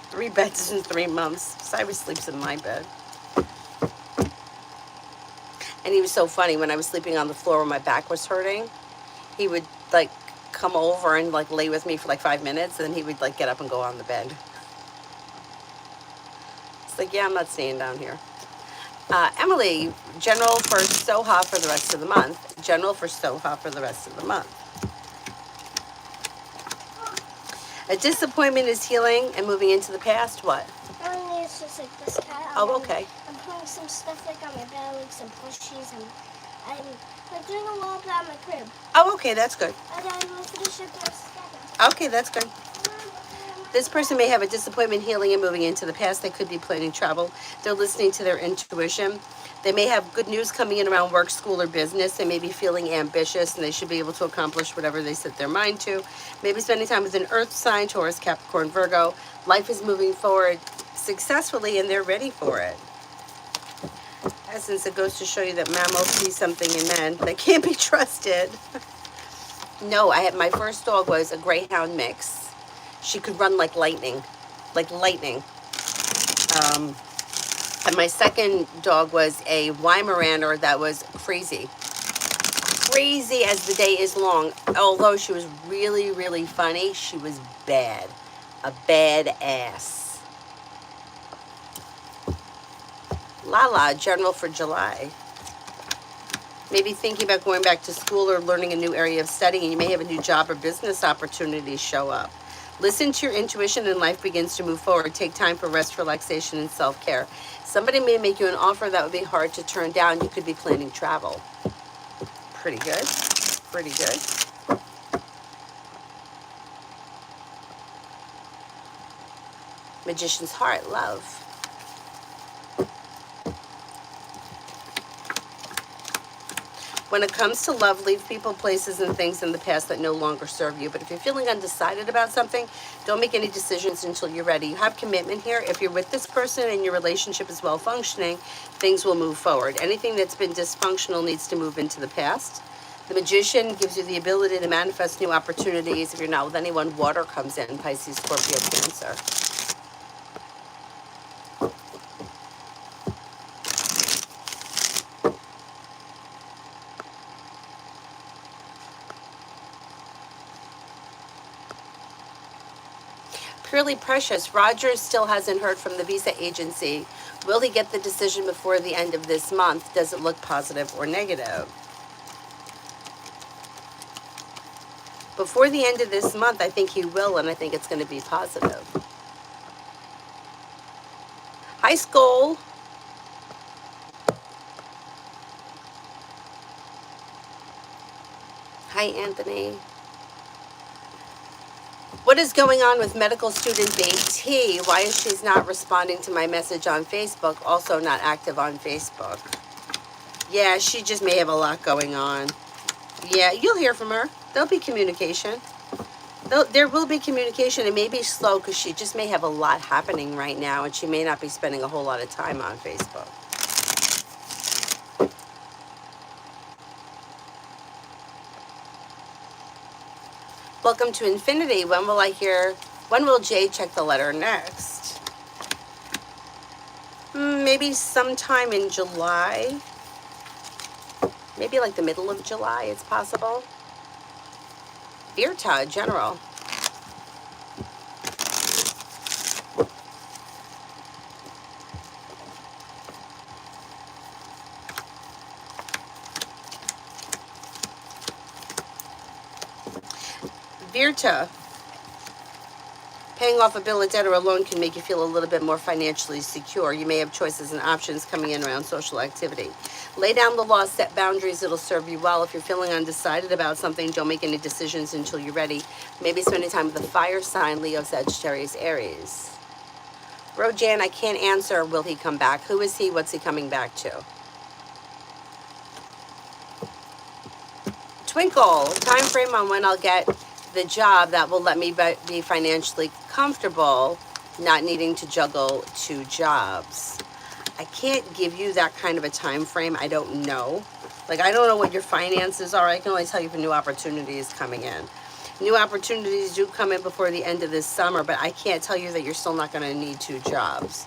3 beds in 3 months. Cyrus sleeps in my bed. And he was so funny. When I was sleeping on the floor where my back was hurting, he would like come over and like lay with me for like 5 minutes, and then he would like get up and go on the bed. It's like, yeah, I'm not staying down here. Emily, general for Soha for the rest of the month. General for Soha for the rest of the month. A disappointment is healing and moving into the past. What? Only it's just like this cat. Oh, okay. I'm putting some stuff like on my bed, like some plushies, and I'm like doing a little bit on my crib. Oh, okay, that's good. And then we'll finish it together. Okay, that's good. This person may have a disappointment healing and moving into the past. They could be planning travel. They're listening to their intuition. They may have good news coming in around work, school, or business. They may be feeling ambitious, and they should be able to accomplish whatever they set their mind to. Maybe spending time with an earth sign, Taurus, Capricorn, Virgo. Life is moving forward successfully, and they're ready for it. Essence, it goes to show you that mammals see something in men that can't be trusted. No, my first dog was a Greyhound mix. She could run like lightning, and my second dog was a Weimaraner that was crazy as the day is long. Although she was really, really funny, she was bad, a bad ass. Lala, general for July. Maybe thinking about going back to school or learning a new area of study, and you may have a new job or business opportunities show up. Listen to your intuition and life begins to move forward. Take time for rest, relaxation, and self-care. Somebody may make you an offer that would be hard to turn down. You could be planning travel. Pretty good. Pretty good. Magician's heart, love. When it comes to love, leave people, places, and things in the past that no longer serve you. But if you're feeling undecided about something, don't make any decisions until you're ready. You have commitment here. If you're with this person and your relationship is well functioning, things will move forward. Anything that's been dysfunctional needs to move into the past. The Magician gives you the ability to manifest new opportunities. If you're not with anyone, water comes in, Pisces, Scorpio, Cancer. Purely Precious, Roger still hasn't heard from the visa agency. Will he get the decision before the end of this month? Does it look positive or negative? Before the end of this month, I think he will, and I think it's going to be positive. Hi, Skull. Hi, Anthony. What is going on with medical student BT? Why is she not responding to my message on Facebook? Also not active on Facebook. Yeah, she just may have a lot going on. Yeah, you'll hear from her. There'll be communication. There will be communication. It may be slow because she just may have a lot happening right now, and she may not be spending a whole lot of time on Facebook. Welcome to Infinity. When will Jay check the letter next? Maybe sometime in July. Maybe like the middle of July, it's possible. Virta, General. Virta, paying off a bill, a debt, or a loan can make you feel a little bit more financially secure. You may have choices and options coming in around social activity. Lay down the law, set boundaries, it'll serve you well. If you're feeling undecided about something, don't make any decisions until you're ready. Maybe spending time with the fire sign, Leo, Sagittarius, Aries. Rojan, I can't answer, will he come back? Who is he? What's he coming back to? Twinkle, time frame on when I'll get the job that will let me be financially comfortable, not needing to juggle two jobs. I can't give you that kind of a time frame. I don't know. Like, I don't know what your finances are. I can only tell you if a new opportunity is coming in. New opportunities do come in before the end of this summer, but I can't tell you that you're still not going to need two jobs.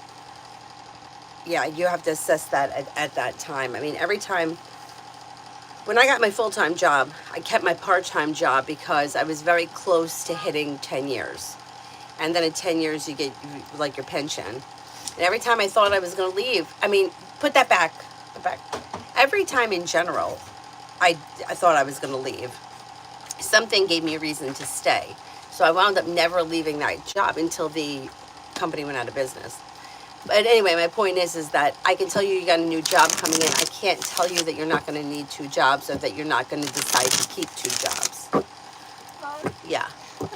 Yeah, you have to assess that at that time. I mean, every time. When I got my full-time job, I kept my part-time job because I was very close to hitting 10 years. And then at 10 years, you get like your pension. And every time I thought I was going to leave, I mean, put that back. Every time in general, I thought I was going to leave. Something gave me a reason to stay. So I wound up never leaving that job until the company went out of business. But anyway, my point is that I can tell you got a new job coming in. I can't tell you that you're not going to need two jobs or that you're not going to decide to keep two jobs. Mom? Yeah. Can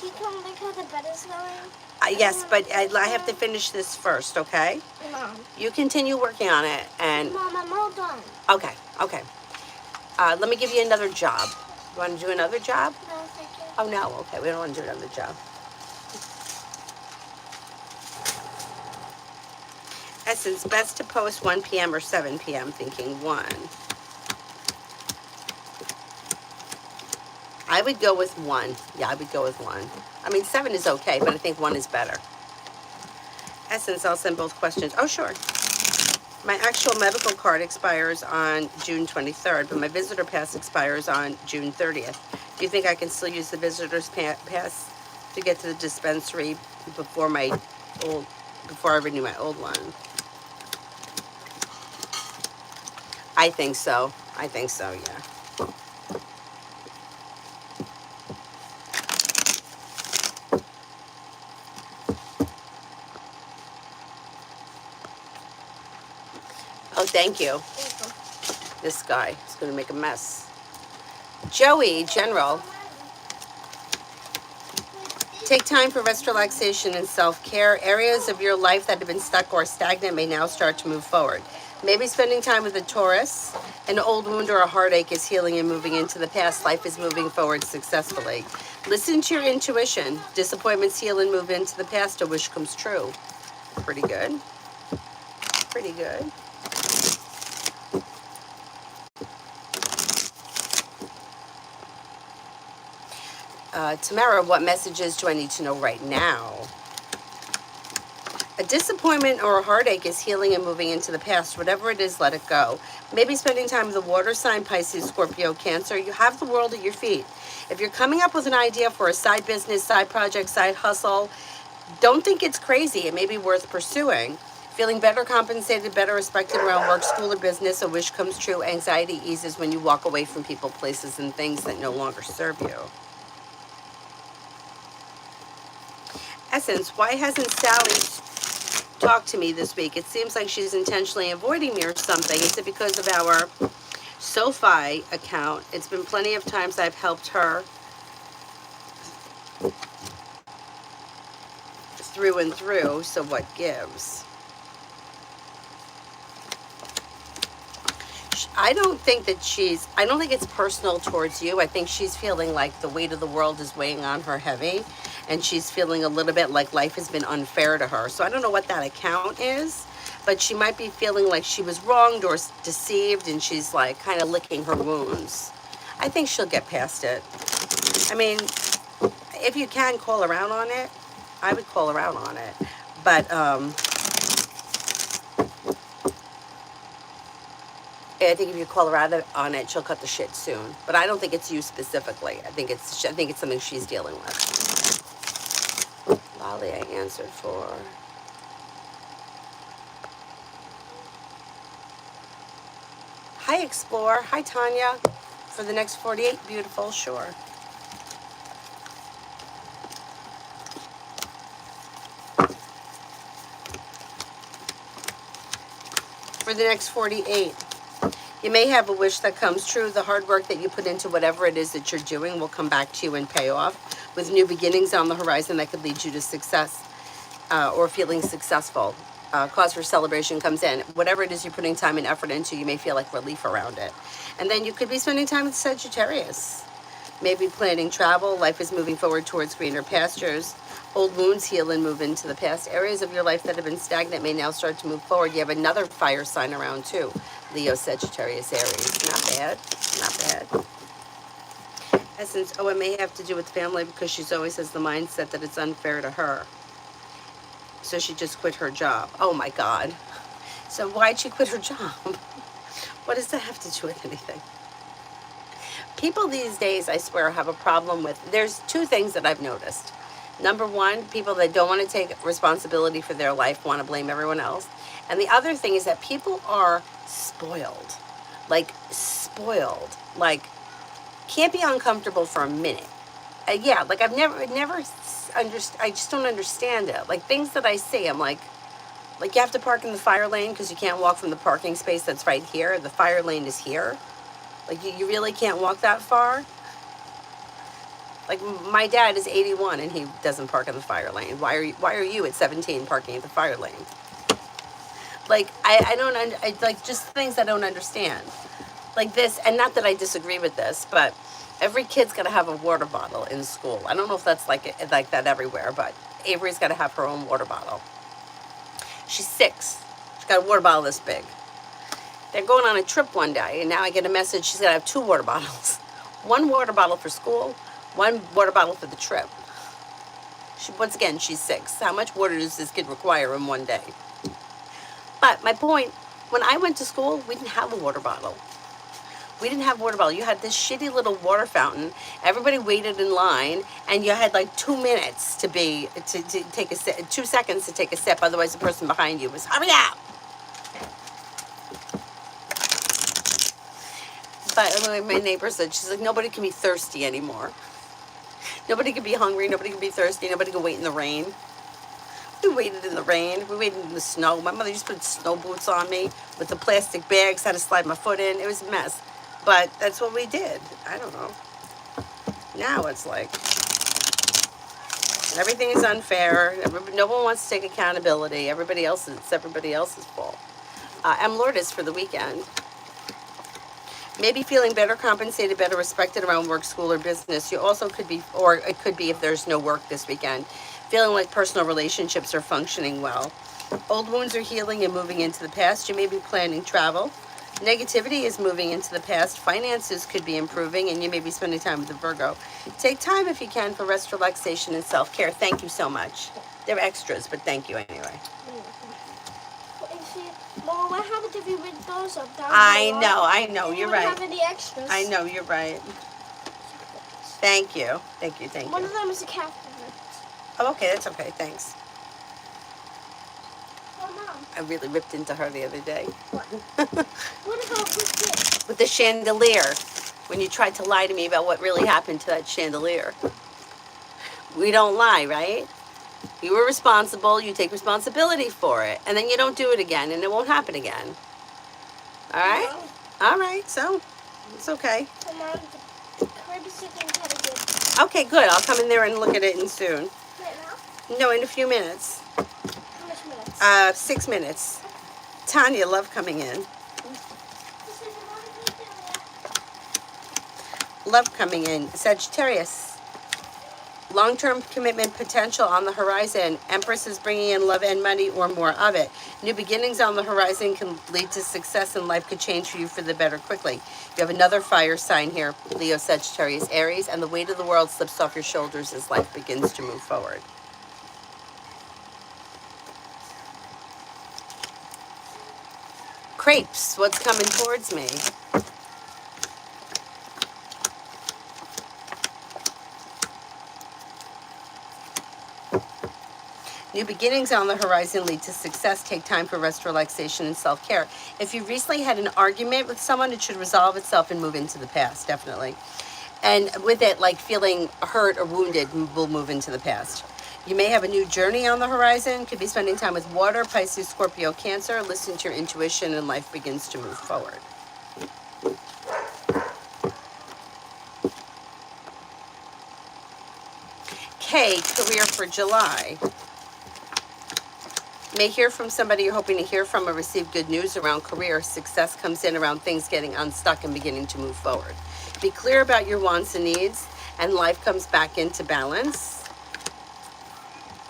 you tell me how the bed is going? Yes, but I have to finish this first, okay? Mom. You continue working on it, and... Mom, I'm all done. Okay. Let me give you another job. You want to do another job? No, thank you. Oh, no. Okay, we don't want to do another job. Essence, best to post 1 p.m. or 7 p.m. Thinking 1. I would go with 1. Yeah, I would go with 1. I mean, 7 is okay, but I think 1 is better. Essence, I'll send both questions. Oh, sure. My actual medical card expires on June 23rd, but my visitor pass expires on June 30th. Do you think I can still use the visitor's pass to get to the dispensary before I renew my old one? I think so, yeah. Oh, thank you. This guy is going to make a mess. Joey, General. Take time for rest, relaxation, and self-care. Areas of your life that have been stuck or stagnant may now start to move forward. Maybe spending time with a Taurus. An old wound or a heartache is healing and moving into the past. Life is moving forward successfully. Listen to your intuition. Disappointments heal and move into the past. A wish comes true. Pretty good. Pretty good. Tamara, what messages do I need to know right now? A disappointment or a heartache is healing and moving into the past. Whatever it is, let it go. Maybe spending time with a water sign, Pisces, Scorpio, Cancer. You have the world at your feet. If you're coming up with an idea for a side business, side project, side hustle, Don't think it's crazy. It may be worth pursuing. Feeling better compensated, better respected around work, school, or business. A wish comes true. Anxiety eases when you walk away from people, places, and things that no longer serve you. Essence, why hasn't Sally talked to me this week? It seems like she's intentionally avoiding me or something. Is it because of our SoFi account? It's been plenty of times I've helped her through and through, so what gives? I don't think it's personal towards you. I think she's feeling like the weight of the world is weighing on her heavy, and she's feeling a little bit like life has been unfair to her. So I don't know what that account is, but she might be feeling like she was wronged or deceived, and she's like kind of licking her wounds. I think she'll get past it. I mean, if you can call her out on it, I would call her out on it. But I think if you call her out on it, she'll cut the shit soon. But I don't think it's you specifically. I think it's something she's dealing with. Lolly, I answered for. Hi, Explore. Hi, Tanya. For the next 48, beautiful, sure. For the next 48. You may have a wish that comes true. The hard work that you put into whatever it is that you're doing will come back to you and pay off. With new beginnings on the horizon that could lead you to success or feeling successful. Cause for celebration comes in. Whatever it is you're putting time and effort into, you may feel like relief around it. And then you could be spending time with Sagittarius. Maybe planning travel. Life is moving forward towards greener pastures. Old wounds heal and move into the past. Areas of your life that have been stagnant may now start to move forward. You have another fire sign around too. Leo, Sagittarius, Aries. Not bad. Not bad. Essence, it may have to do with family because she always has the mindset that it's unfair to her. So she just quit her job. Oh my God. So why'd she quit her job? What does that have to do with anything? People these days, I swear, have a problem with, there's two things that I've noticed. Number one, people that don't want to take responsibility for their life want to blame everyone else. And the other thing is that people are spoiled. Like, spoiled. Like, can't be uncomfortable for a minute. Yeah, like I've never I just don't understand it. Like things that I see, I'm like you have to park in the fire lane because you can't walk from the parking space that's right here. The fire lane is here. Like you really can't walk that far. Like my dad is 81 and he doesn't park in the fire lane. Why are you at 17 parking at the fire lane? Like I don't like just things I don't understand. Like this, and not that I disagree with this, but every kid's got to have a water bottle in school. I don't know if that's like that everywhere, but Avery's got to have her own water bottle. She's 6. She's got a water bottle this big. They're going on a trip one day, and now I get a message she's got to have 2 water bottles. 1 water bottle for school, 1 water bottle for the trip. Once again, she's 6. How much water does this kid require in one day? But my point, when I went to school, we didn't have a water bottle. We didn't have water bottle. You had this shitty little water fountain. Everybody waited in line, and you had like 2 minutes to take a sip, 2 seconds to take a sip. Otherwise, the person behind you was hurry up. But my neighbor said, she's like, nobody can be thirsty anymore. Nobody can be hungry. Nobody can be thirsty. Nobody can wait in the rain. We waited in the rain. We waited in the snow. My mother used to put snow boots on me with the plastic bags. Had to slide my foot in. It was a mess. But that's what we did. I don't know. Now it's like everything is unfair. No one wants to take accountability. It's everybody else's fault. I'm Lourdes for the weekend. Maybe feeling better compensated, better respected around work, school, or business. You also could be, or it could be if there's no work this weekend, feeling like personal relationships are functioning well. Old wounds are healing and moving into the past. You may be planning travel. Negativity is moving into the past. Finances could be improving, and you may be spending time with the Virgo. Take time if you can for rest, relaxation, and self-care. Thank you so much. They're extras, but thank you anyway. Mom, what happens if you read those up down I know, you're right. Have any extras? I know, you're right. Thank you. One of them is a cat. Oh, okay, that's okay, thanks. I really ripped into her the other day. What? What about with this? With the chandelier. When you tried to lie to me about what really happened to that chandelier. We don't lie, right? You were responsible, you take responsibility for it, and then you don't do it again, and it won't happen again. All right? All right, so it's okay. So, Mom, the crib is looking kind of good. Okay, good. I'll come in there and look at it soon. Right now? No, in a few minutes. How much minutes? 6 minutes. Tanya, love coming in. Love coming in. Sagittarius. Long-term commitment potential on the horizon. Empress is bringing in love and money or more of it. New beginnings on the horizon can lead to success, and life could change for you for the better quickly. You have another fire sign here, Leo, Sagittarius, Aries, and the weight of the world slips off your shoulders as life begins to move forward. Crepes, what's coming towards me? New beginnings on the horizon lead to success. Take time for rest, relaxation, and self-care. If you recently had an argument with someone, it should resolve itself and move into the past, definitely. And with it, like feeling hurt or wounded will move into the past. You may have a new journey on the horizon. Could be spending time with water, Pisces, Scorpio, Cancer. Listen to your intuition and life begins to move forward. K, career for July. May hear from somebody you're hoping to hear from or receive good news around career. Success comes in around things getting unstuck and beginning to move forward. Be clear about your wants and needs, and life comes back into balance.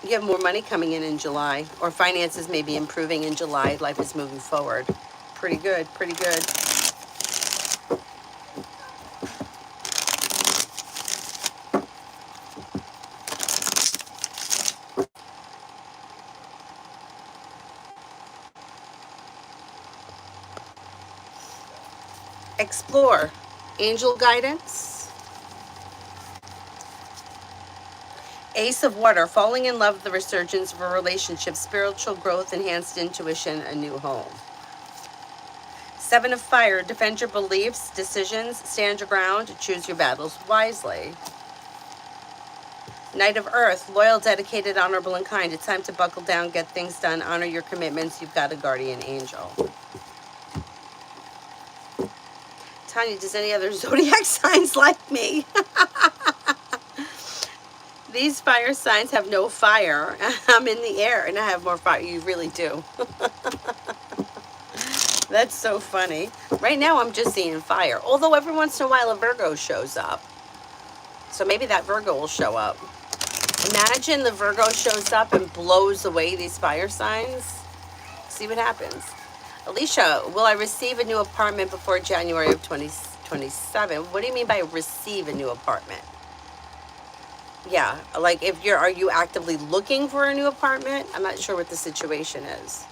You have more money coming in July, or finances may be improving in July. Life is moving forward. Pretty good, pretty good. Explore. Angel guidance. Ace of Water. Falling in love, the resurgence of a relationship, spiritual growth, enhanced intuition, a new home. Seven of Fire. Defend your beliefs, decisions, stand your ground, choose your battles wisely. Knight of Earth. Loyal, dedicated, honorable, and kind. It's time to buckle down, get things done, honor your commitments. You've got a guardian angel. Tanya, does any other zodiac signs like me? These fire signs have no fire. I'm in the air and I have more fire. You really do. That's so funny. Right now I'm just seeing fire. Although every once in a while a Virgo shows up. So maybe that Virgo will show up. Imagine the Virgo shows up and blows away these fire signs. See what happens. Alicia, will I receive a new apartment before January of 2027? What do you mean by receive a new apartment? Yeah, like are you actively looking for a new apartment? I'm not sure what the situation is.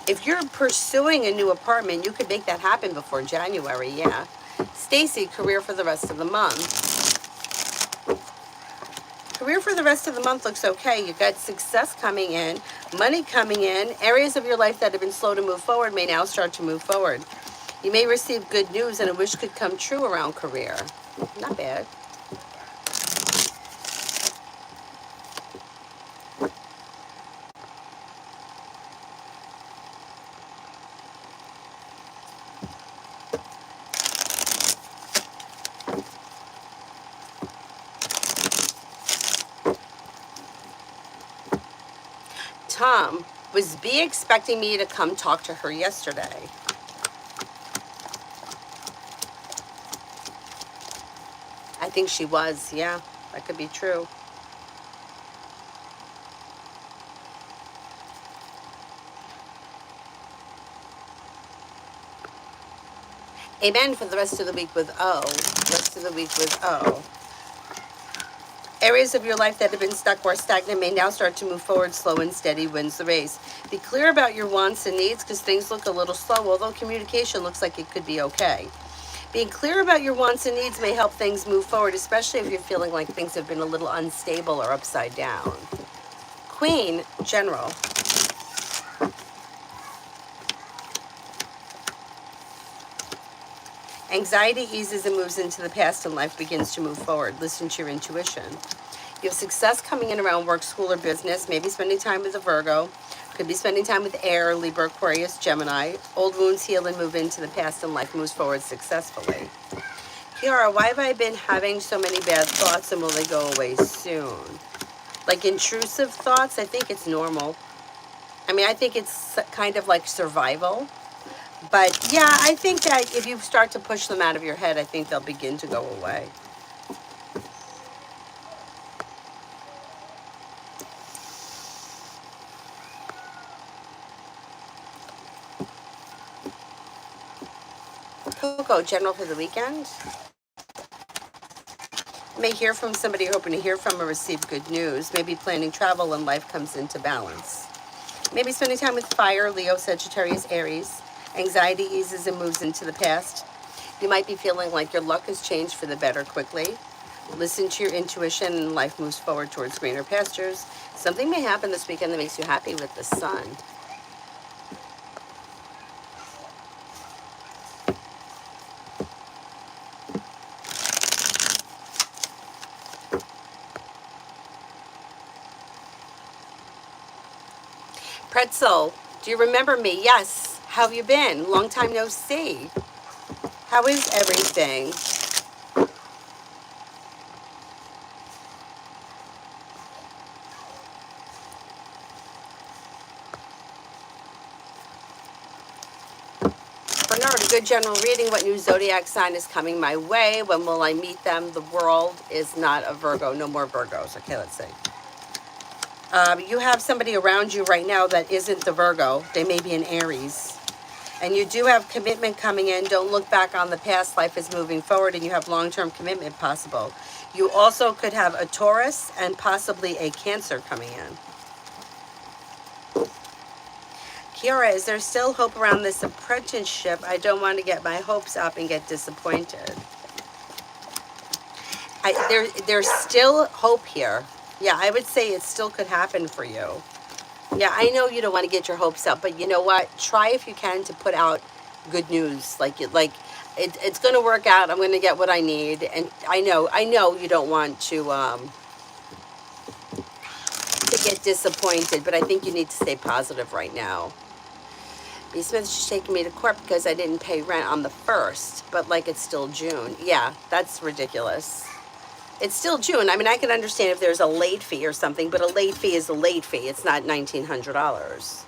If you're pursuing a new apartment, you could make that happen before January, yeah. Stacy, career for the rest of the month. Career for the rest of the month looks okay. You've got success coming in, money coming in. Areas of your life that have been slow to move forward may now start to move forward. You may receive good news and a wish could come true around career. Not bad. Tom, was B expecting me to come talk to her yesterday? I think she was, yeah, that could be true. Amen for the rest of the week with O. Rest of the week with O. Areas of your life that have been stuck or stagnant may now start to move forward. Slow and steady wins the race. Be clear about your wants and needs because things look a little slow, although communication looks like it could be okay. Being clear about your wants and needs may help things move forward, especially if you're feeling like things have been a little unstable or upside down. Queen, general. Anxiety eases and moves into the past and life begins to move forward. Listen to your intuition. You have success coming in around work, school, or business. Maybe spending time with a Virgo. Could be spending time with air, Libra, Aquarius, Gemini. Old wounds heal and move into the past and life moves forward successfully. Kiara, why have I been having so many bad thoughts and will they go away soon? Like intrusive thoughts, I think it's normal. I mean, I think it's kind of like survival. But yeah, I think that if you start to push them out of your head, I think they'll begin to go away. Coco, general for the weekend. May hear from somebody you're hoping to hear from or receive good news. Maybe planning travel and life comes into balance. Maybe spending time with fire, Leo, Sagittarius, Aries. Anxiety eases and moves into the past. You might be feeling like your luck has changed for the better quickly. Listen to your intuition and life moves forward towards greener pastures. Something may happen this weekend that makes you happy with the sun. Pretzel, do you remember me? Yes. How have you been? Long time no see. How is everything? Bernard, a good general reading. What new zodiac sign is coming my way? When will I meet them? The world is not a Virgo. No more Virgos. Okay, let's see. You have somebody around you right now that isn't the Virgo. They may be an Aries. And you do have commitment coming in. Don't look back on the past. Life is moving forward and you have long-term commitment possible. You also could have a Taurus and possibly a Cancer coming in. Kiara, is there still hope around this apprenticeship? I don't want to get my hopes up and get disappointed. There's still hope here. Yeah, I would say it still could happen for you. Yeah, I know you don't want to get your hopes up, but you know what? Try if you can to put out good news. It's going to work out. I'm going to get what I need, and I know you don't want to get disappointed, but I think you need to stay positive right now. B. Smith is taking me to court because I didn't pay rent on the 1st, but like it's still June. Yeah, that's ridiculous. It's still June. I mean, I can understand if there's a late fee or something, but a late fee is a late fee. It's not $1,900.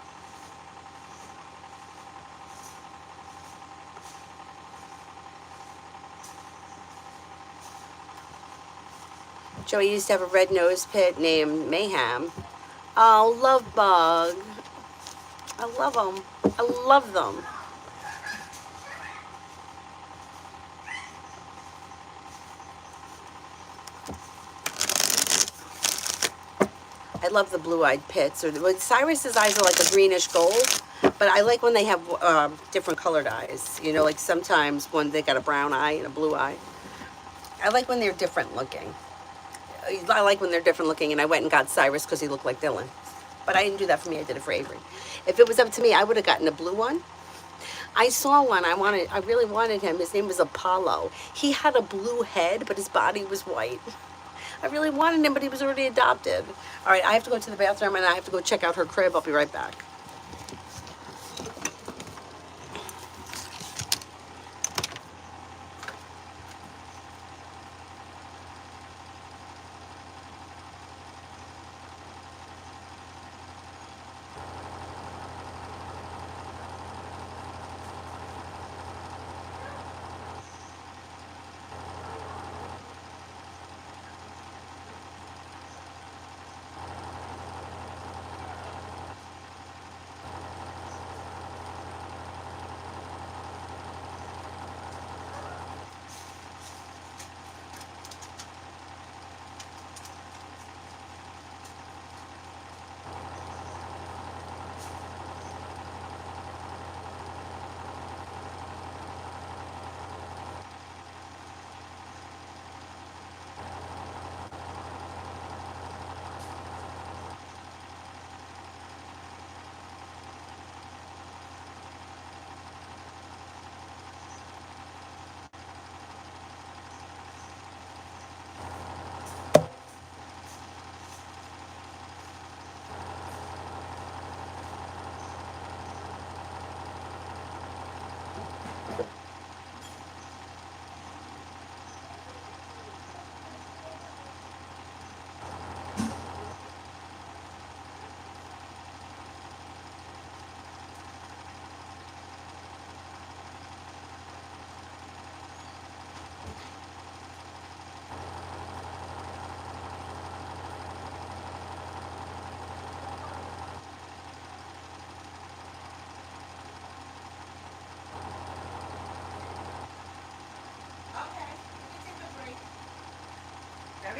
Joey used to have a red nose pit named Mayhem. Oh, love bug. I love them. I love them. I love the blue-eyed pits. Cyrus's eyes are like a greenish gold, but I like when they have different colored eyes. You know, like sometimes when they got a brown eye and a blue eye. I like when they're different looking. I like when they're different looking, and I went and got Cyrus because he looked like Dylan. But I didn't do that for me. I did it for Avery. If it was up to me, I would have gotten a blue one. I saw one. I really wanted him. His name was Apollo. He had a blue head, but his body was white. I really wanted him, but he was already adopted. All right, I have to go to the bathroom, and I have to go check out her crib. I'll be right back.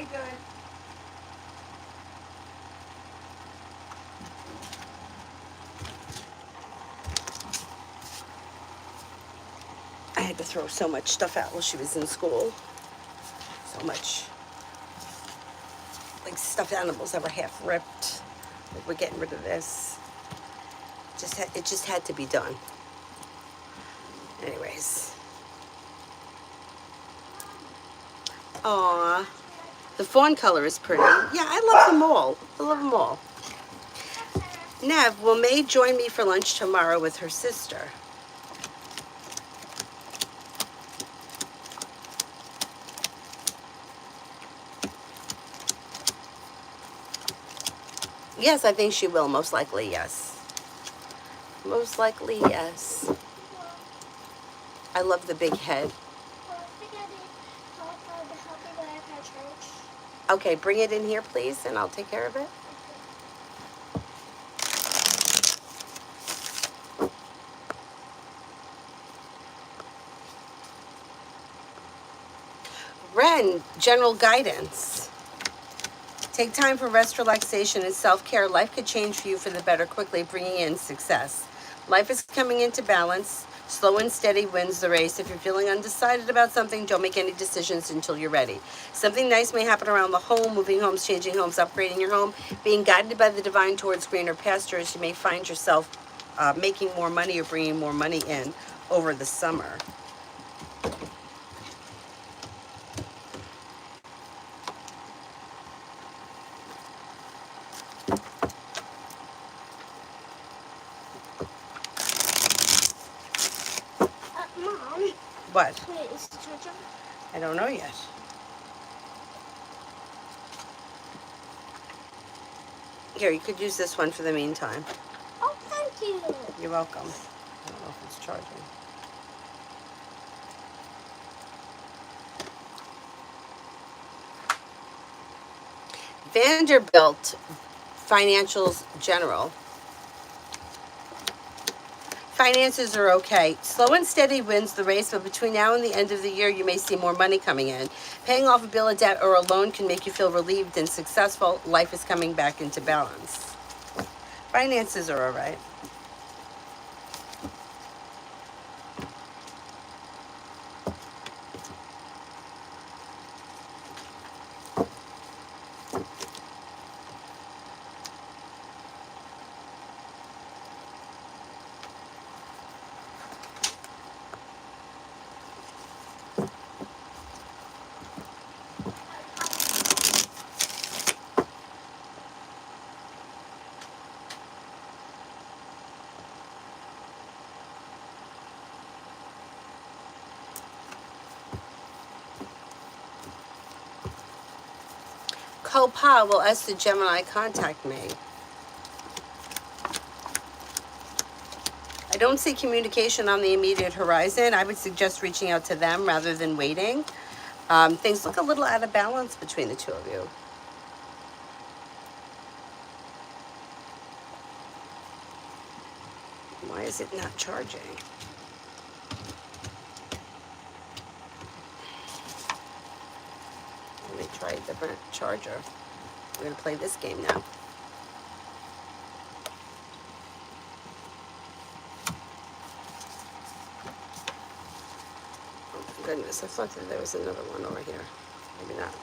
Very good. I had to throw so much stuff out while she was in school. So much. Like stuffed animals that were half ripped. Like we're getting rid of this. It just had to be done. Anyways. Aw. The fawn color is pretty. Yeah, I love them all. I love them all. Nev, will May join me for lunch tomorrow with her sister? Yes, I think she will. Most likely, yes. Most likely, yes. I love the big head. Okay, bring it in here, please, and I'll take care of it. Ren, general guidance. Take time for rest, relaxation, and self-care. Life could change for you for the better quickly, bringing in success. Life is coming into balance. Slow and steady wins the race. If you're feeling undecided about something, don't make any decisions until you're ready. Something nice may happen around the home, moving homes, changing homes, upgrading your home. Being guided by the divine towards greener pastures, you may find yourself making more money or bringing more money in over the summer. Mom. What? Wait, is the charger? I don't know yet. Here, you could use this one for the meantime. Oh, thank you. You're welcome. I don't know if it's charging. Vanderbilt Financials General. Finances are okay. Slow and steady wins the race, but between now and the end of the year, you may see more money coming in. Paying off a bill of debt or a loan can make you feel relieved and successful. Life is coming back into balance. Finances are all right. Copa will ask the Gemini contact me. I don't see communication on the immediate horizon. I would suggest reaching out to them rather than waiting. Things look a little out of balance between the two of you. Why is it not charging? Let me try a different charger. We're going to play this game now. Oh my goodness, I thought that there was another one over here. Maybe not.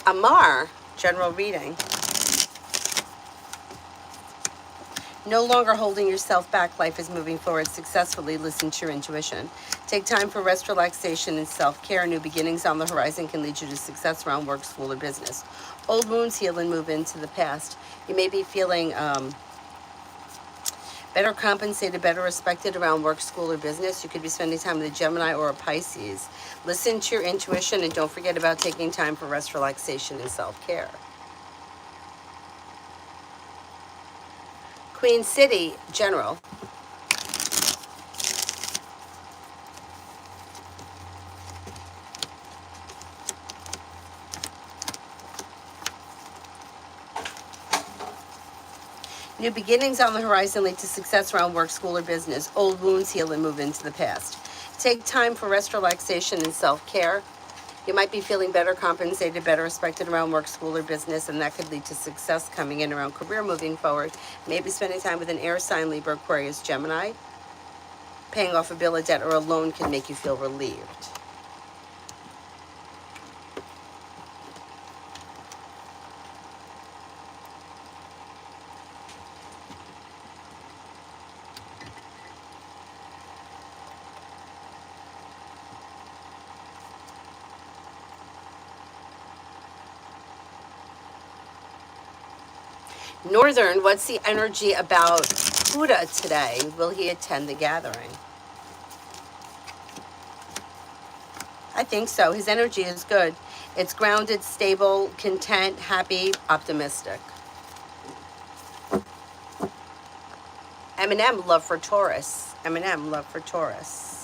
Amar, general reading. No longer holding yourself back. Life is moving forward successfully. Listen to your intuition. Take time for rest, relaxation, and self-care. New beginnings on the horizon can lead you to success around work, school, or business. Old wounds heal and move into the past. You may be feeling better compensated, better respected around work, school, or business. You could be spending time with a Gemini or a Pisces. Listen to your intuition and don't forget about taking time for rest, relaxation, and self-care. Queen City, general. New beginnings on the horizon lead to success around work, school, or business. Old wounds heal and move into the past. Take time for rest, relaxation, and self-care. You might be feeling better compensated, better respected around work, school, or business, and that could lead to success coming in around career moving forward. Maybe spending time with an air sign, Libra, Aquarius, Gemini. Paying off a bill, a debt, or a loan can make you feel relieved. Northern, what's the energy about Buddha today? Will he attend the gathering? I think so. His energy is good. It's grounded, stable, content, happy, optimistic. Eminem, love for Taurus. Eminem, love for Taurus.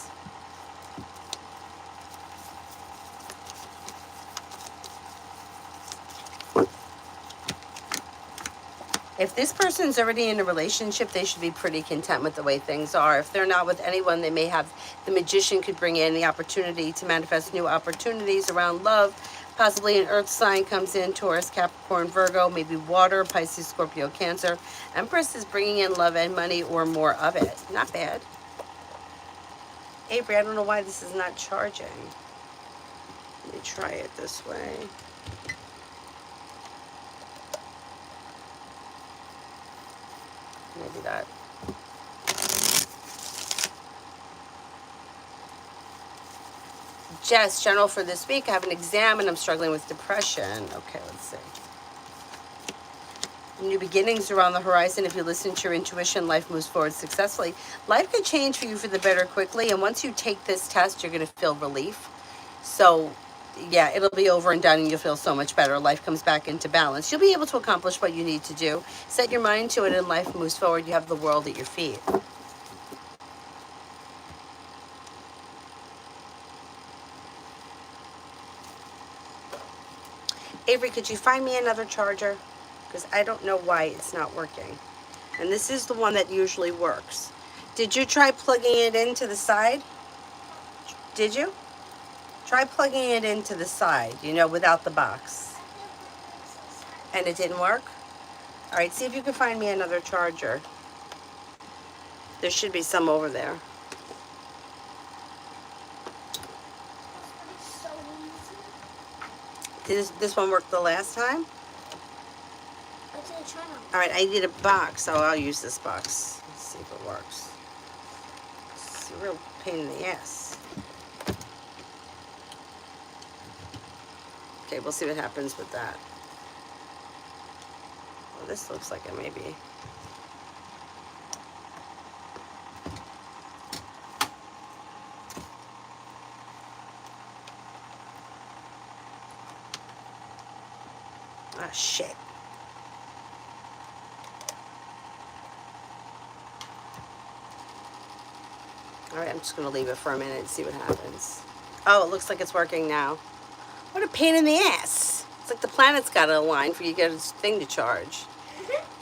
If this person's already in a relationship, they should be pretty content with the way things are. If they're not with anyone, they may have, the magician could bring in the opportunity to manifest new opportunities around love. Possibly an earth sign comes in, Taurus, Capricorn, Virgo, maybe water, Pisces, Scorpio, Cancer. Empress is bringing in love and money or more of it. Not bad. Avery, I don't know why this is not charging. Let me try it this way. Maybe that. Jess, general for this week. I have an exam and I'm struggling with depression. Okay, let's see. New beginnings are on the horizon. If you listen to your intuition, life moves forward successfully. Life could change for you for the better quickly. And once you take this test, you're going to feel relief. So yeah, it'll be over and done and you'll feel so much better. Life comes back into balance. You'll be able to accomplish what you need to do. Set your mind to it and life moves forward. You have the world at your feet. Avery, could you find me another charger? Because I don't know why it's not working. And this is the one that usually works. Did you try plugging it into the side? Did you? Try plugging it into the side, you know, without the box. And it didn't work? All right, see if you can find me another charger. There should be some over there. Did this one work the last time? All right, I need a box, so I'll use this box. Let's see if it works. It's a real pain in the ass. Okay, we'll see what happens with that. Well, this looks like it may be. Ah, shit. All right, I'm just going to leave it for a minute and see what happens. Oh, it looks like it's working now. What a pain in the ass. It's like the planets got to align for you to get this thing to charge.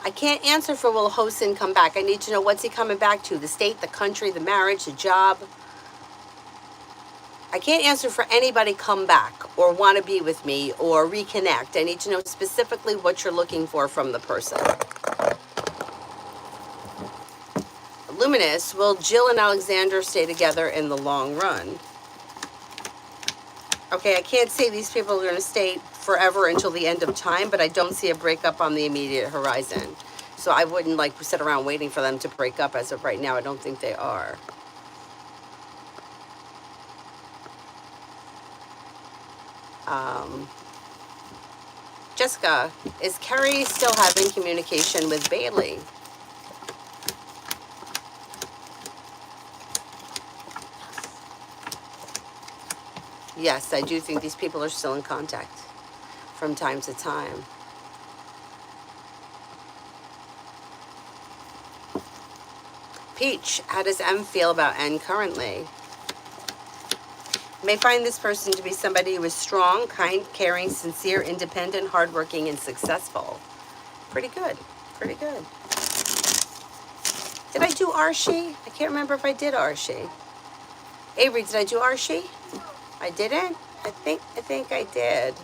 I can't answer for will Hosen come back. I need to know what's he coming back to. The state, the country, the marriage, the job. I can't answer for anybody come back or want to be with me or reconnect. I need to know specifically what you're looking for from the person. Luminous, will Jill and Alexander stay together in the long run? Okay, I can't say these people are going to stay forever until the end of time, but I don't see a breakup on the immediate horizon. So I wouldn't like sit around waiting for them to break up as of right now. I don't think they are. Jessica, is Kerry still having communication with Bailey? Yes, I do think these people are still in contact from time to time. Peach, how does M feel about N currently? May find this person to be somebody who is strong, kind, caring, sincere, independent, hardworking, and successful. Pretty good. Pretty good. Did I do Archie? I can't remember if I did Archie. Avery, did I do Archie? I didn't? I think I did.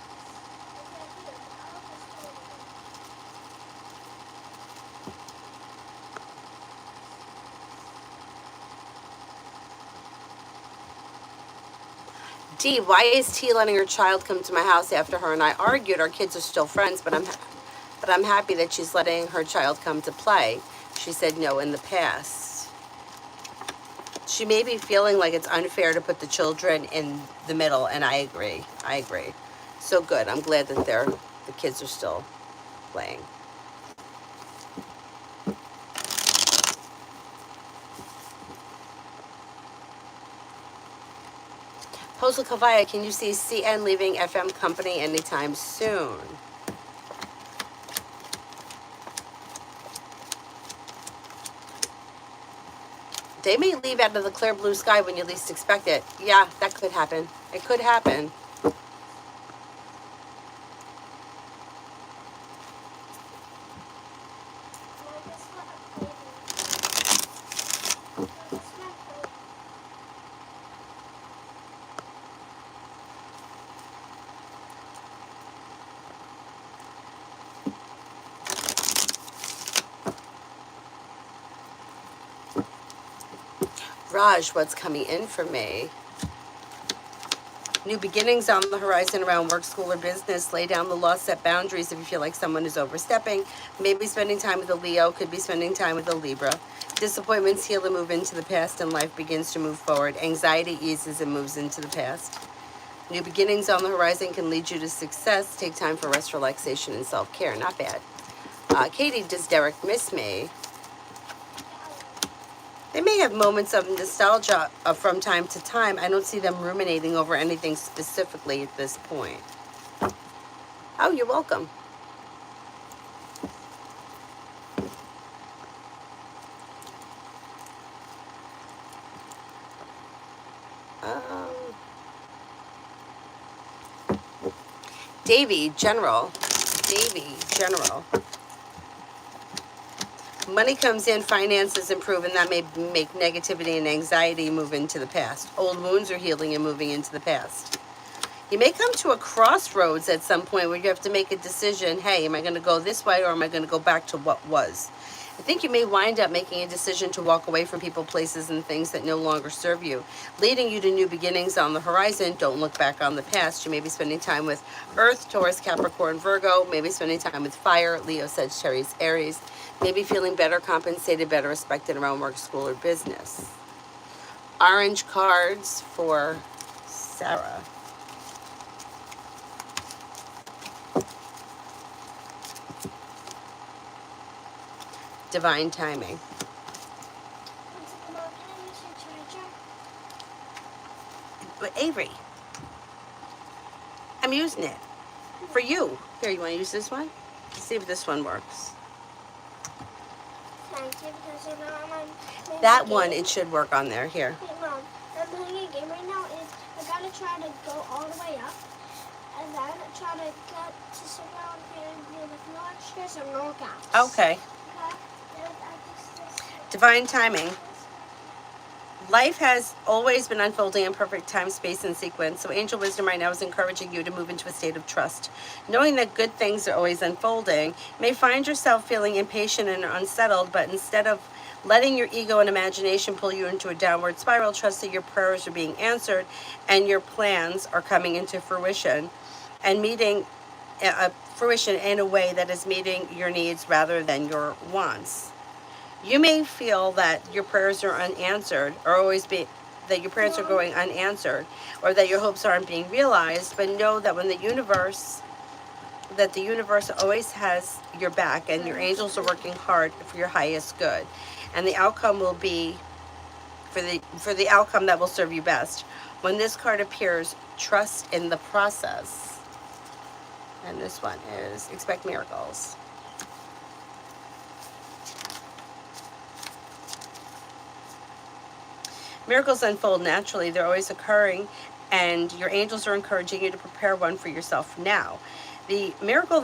Dee, why is T letting her child come to my house after her and I argued? Our kids are still friends, but I'm happy that she's letting her child come to play. She said no in the past. She may be feeling like it's unfair to put the children in the middle, and I agree. I agree. So good. I'm glad that the kids are still playing. Postal Kavaya, can you see CN leaving FM company anytime soon? They may leave out of the clear blue sky when you least expect it. Yeah, that could happen. It could happen. Raj, what's coming in for me? New beginnings on the horizon around work, school, or business. Lay down the law, set boundaries if you feel like someone is overstepping. Maybe spending time with a Leo, could be spending time with a Libra. Disappointments heal and move into the past, and life begins to move forward. Anxiety eases and moves into the past. New beginnings on the horizon can lead you to success. Take time for rest, relaxation, and self-care. Not bad. Katie, does Derek miss me? They may have moments of nostalgia from time to time. I don't see them ruminating over anything specifically at this point. Oh, you're welcome. Davy, General. Money comes in, finances improve, and that may make negativity and anxiety move into the past. Old wounds are healing and moving into the past. You may come to a crossroads at some point where you have to make a decision. Hey, am I going to go this way or am I going to go back to what was? I think you may wind up making a decision to walk away from people, places, and things that no longer serve you, leading you to new beginnings on the horizon. Don't look back on the past. You may be spending time with Earth, Taurus, Capricorn, Virgo, maybe spending time with Fire, Leo, Sagittarius, Aries, maybe feeling better compensated, better respected around work, school, or business. Orange cards for Sarah. Divine timing. But Avery, I'm using it for you. Here, you want to use this one? See if this one works. That one, it should work on there. Here. Wait, Mom, I'm playing a game right now. I gotta try to go all the way up, and then try to get to sit down here and do like no extras or no counts. Okay. Divine timing. Life has always been unfolding in perfect time, space, and sequence. So angel wisdom right now is encouraging you to move into a state of trust. Knowing that good things are always unfolding, you may find yourself feeling impatient and unsettled, but instead of letting your ego and imagination pull you into a downward spiral, trust that your prayers are being answered and your plans are coming into fruition and meeting fruition in a way that is meeting your needs rather than your wants. You may feel that your prayers are unanswered, or that your prayers are going unanswered, or that your hopes aren't being realized. But know that the universe always has your back, and your angels are working hard for your highest good, and the outcome will be for the outcome that will serve you best. When this card appears, trust in the process, and this one is expect miracles. Miracles unfold naturally. They're always occurring, and your angels are encouraging you to prepare one for yourself now. The miracle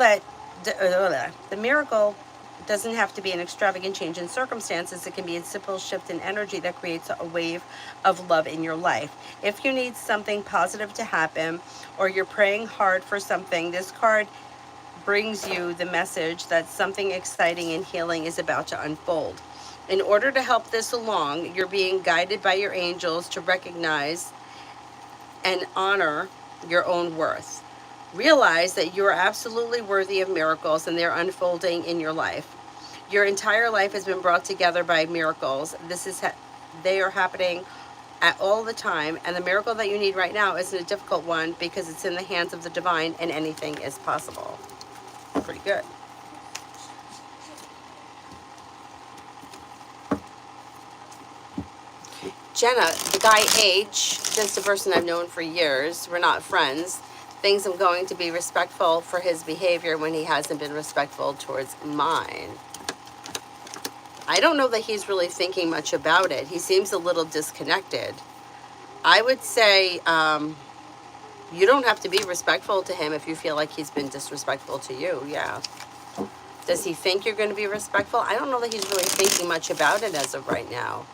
It doesn't have to be an extravagant change in circumstances. It can be a simple shift in energy that creates a wave of love in your life. If you need something positive to happen or you're praying hard for something, this card brings you the message that something exciting and healing is about to unfold. In order to help this along, you're being guided by your angels to recognize and honor your own worth. Realize that you are absolutely worthy of miracles and they're unfolding in your life. Your entire life has been brought together by miracles. They are happening at all the time, and the miracle that you need right now isn't a difficult one because it's in the hands of the divine and anything is possible. Pretty good. Jenna, the guy H, that's the person I've known for years. We're not friends. Thinks I'm going to be respectful for his behavior when he hasn't been respectful towards mine. I don't know that he's really thinking much about it. He seems a little disconnected. I would say you don't have to be respectful to him if you feel like he's been disrespectful to you. Yeah. Does he think you're going to be respectful? I don't know that he's really thinking much about it as of right now.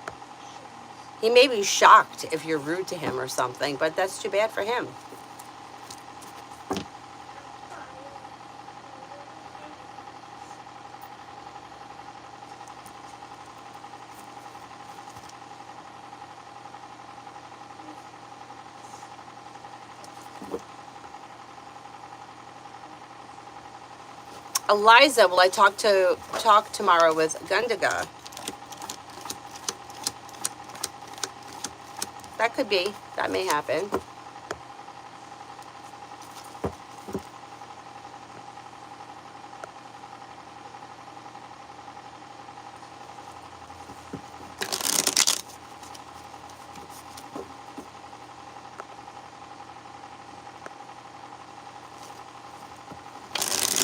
He may be shocked if you're rude to him or something, but that's too bad for him. Eliza, will I talk tomorrow with Gundaga? That could be. That may happen.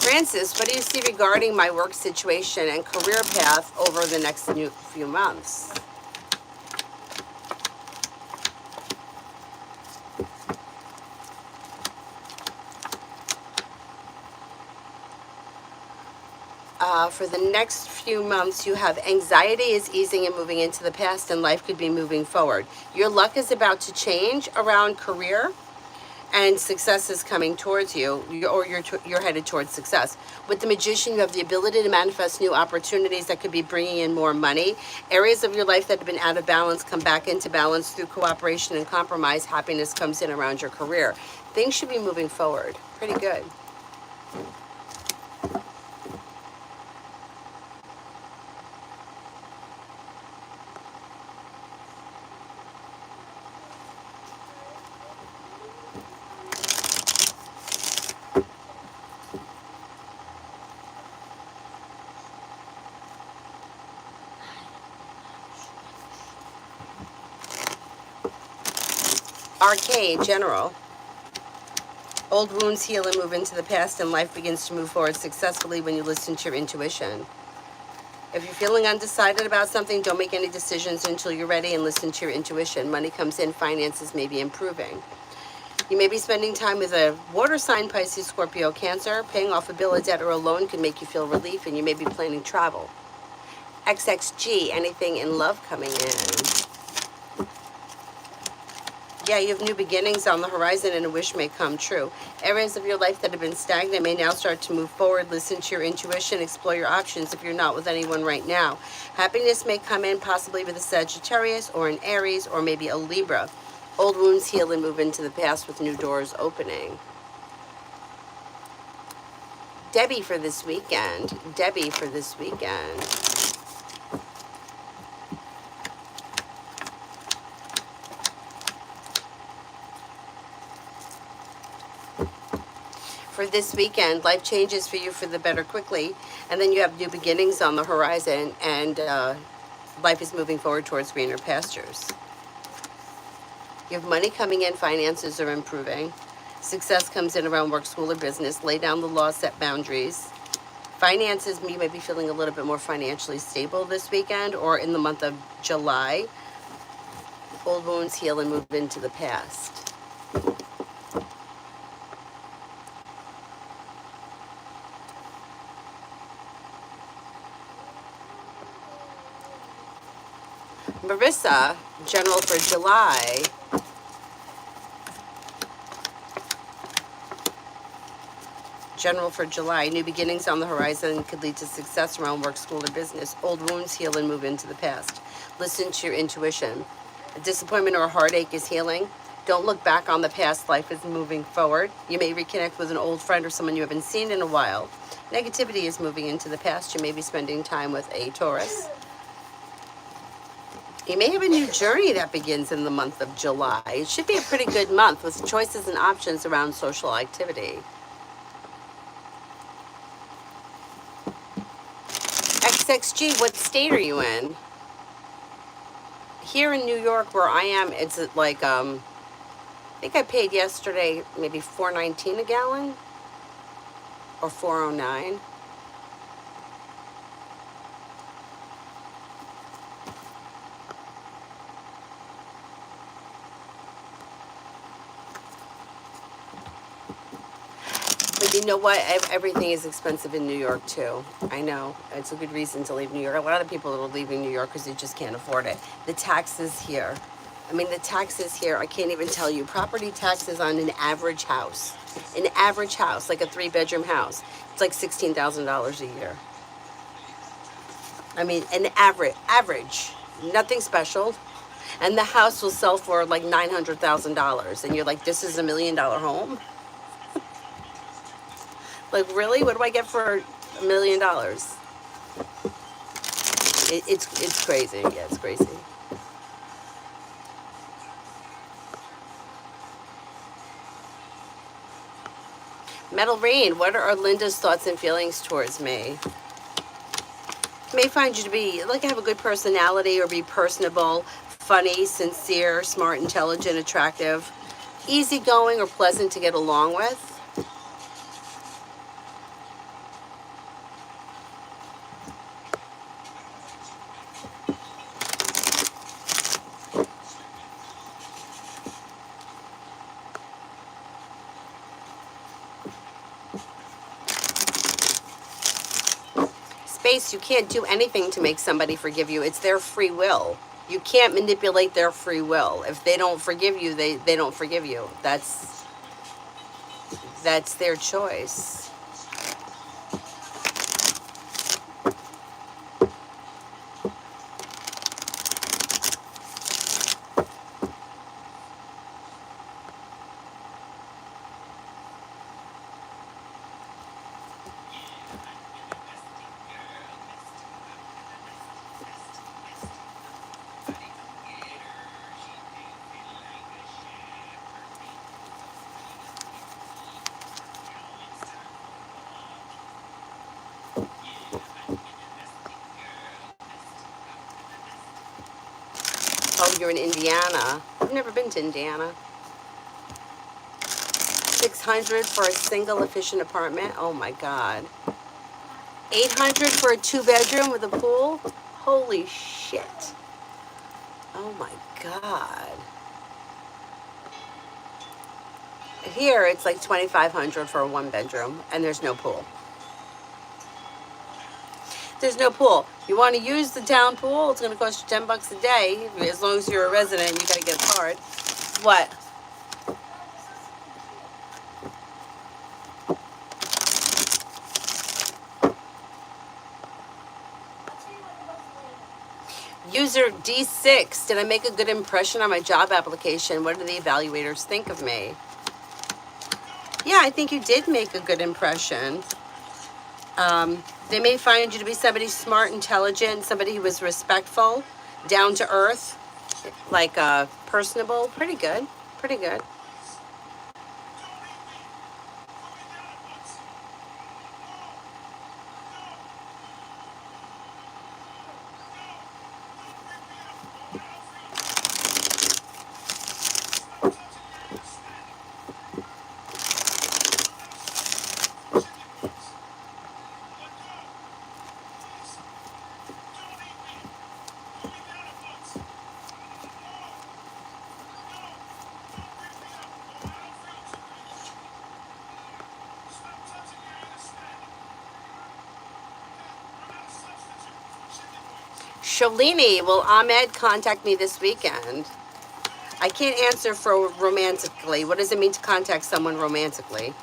Francis, what do you see regarding my work situation and career path over the next few months? For the next few months, you have anxiety is easing and moving into the past, and life could be moving forward. Your luck is about to change around career, and success is coming towards you, or you're headed towards success. With the Magician, you have the ability to manifest new opportunities that could be bringing in more money. Areas of your life that have been out of balance come back into balance through cooperation and compromise. Happiness comes in around your career. Things should be moving forward. Pretty good. Arcade, General. Old wounds heal and move into the past, and life begins to move forward successfully when you listen to your intuition. If you're feeling undecided about something, don't make any decisions until you're ready and listen to your intuition. Money comes in, finances may be improving. You may be spending time with a water sign, Pisces, Scorpio, Cancer. Paying off a bill, a debt, or a loan can make you feel relief, and you may be planning travel. XXG, anything in love coming in. Yeah, you have new beginnings on the horizon and a wish may come true. Areas of your life that have been stagnant may now start to move forward. Listen to your intuition, explore your options if you're not with anyone right now. Happiness may come in possibly with a Sagittarius or an Aries or maybe a Libra. Old wounds heal and move into the past with new doors opening. Debbie for this weekend. Debbie for this weekend. For this weekend, life changes for you for the better quickly, and then you have new beginnings on the horizon, and life is moving forward towards greener pastures. You have money coming in, finances are improving. Success comes in around work, school, or business. Lay down the law, set boundaries. Finances, you may be feeling a little bit more financially stable this weekend or in the month of July. Old wounds heal and move into the past. Marissa, general for July. General for July. New beginnings on the horizon could lead to success around work, school, or business. Old wounds heal and move into the past. Listen to your intuition. A disappointment or a heartache is healing. Don't look back on the past. Life is moving forward. You may reconnect with an old friend or someone you haven't seen in a while. Negativity is moving into the past. You may be spending time with a Taurus. You may have a new journey that begins in the month of July. It should be a pretty good month with choices and options around social activity. XXG, what state are you in? Here in New York, where I am, it's like I think I paid yesterday maybe $4.19 a gallon or $4.09. But you know what? Everything is expensive in New York too. I know. It's a good reason to leave New York. A lot of people are leaving New York because they just can't afford it. The taxes here. I mean, the taxes here, I can't even tell you. Property taxes on an average house. An average house, like a 3-bedroom house. It's like $16,000 a year. I mean, an average. Nothing special. And the house will sell for like $900,000. And you're like, this is $1 million home? Like, really? What do I get for $1 million? It's crazy. Yeah, it's crazy. Metal Rain, what are Linda's thoughts and feelings towards me? May find you to be, like, have a good personality or be personable, funny, sincere, smart, intelligent, attractive, easygoing, or pleasant to get along with. Space, you can't do anything to make somebody forgive you. It's their free will. You can't manipulate their free will. If they don't forgive you, they don't forgive you. That's their choice. Oh, you're in Indiana. I've never been to Indiana. 600 for a single efficient apartment. Oh my God. 800 for a 2-bedroom with a pool. Holy shit. Oh my God. Here it's like 2,500 for a 1-bedroom, and there's no pool. There's no pool. You want to use the town pool? It's going to cost you $10 a day. As long as you're a resident, you got to get a card. What? User D6. Did I make a good impression on my job application? What do the evaluators think of me? Yeah, I think you did make a good impression. They may find you to be somebody smart, intelligent, somebody who was respectful, down to earth, like personable. Pretty good. Pretty good. Shalini, will Ahmed contact me this weekend? I can't answer for romantically. What does it mean to contact someone romantically?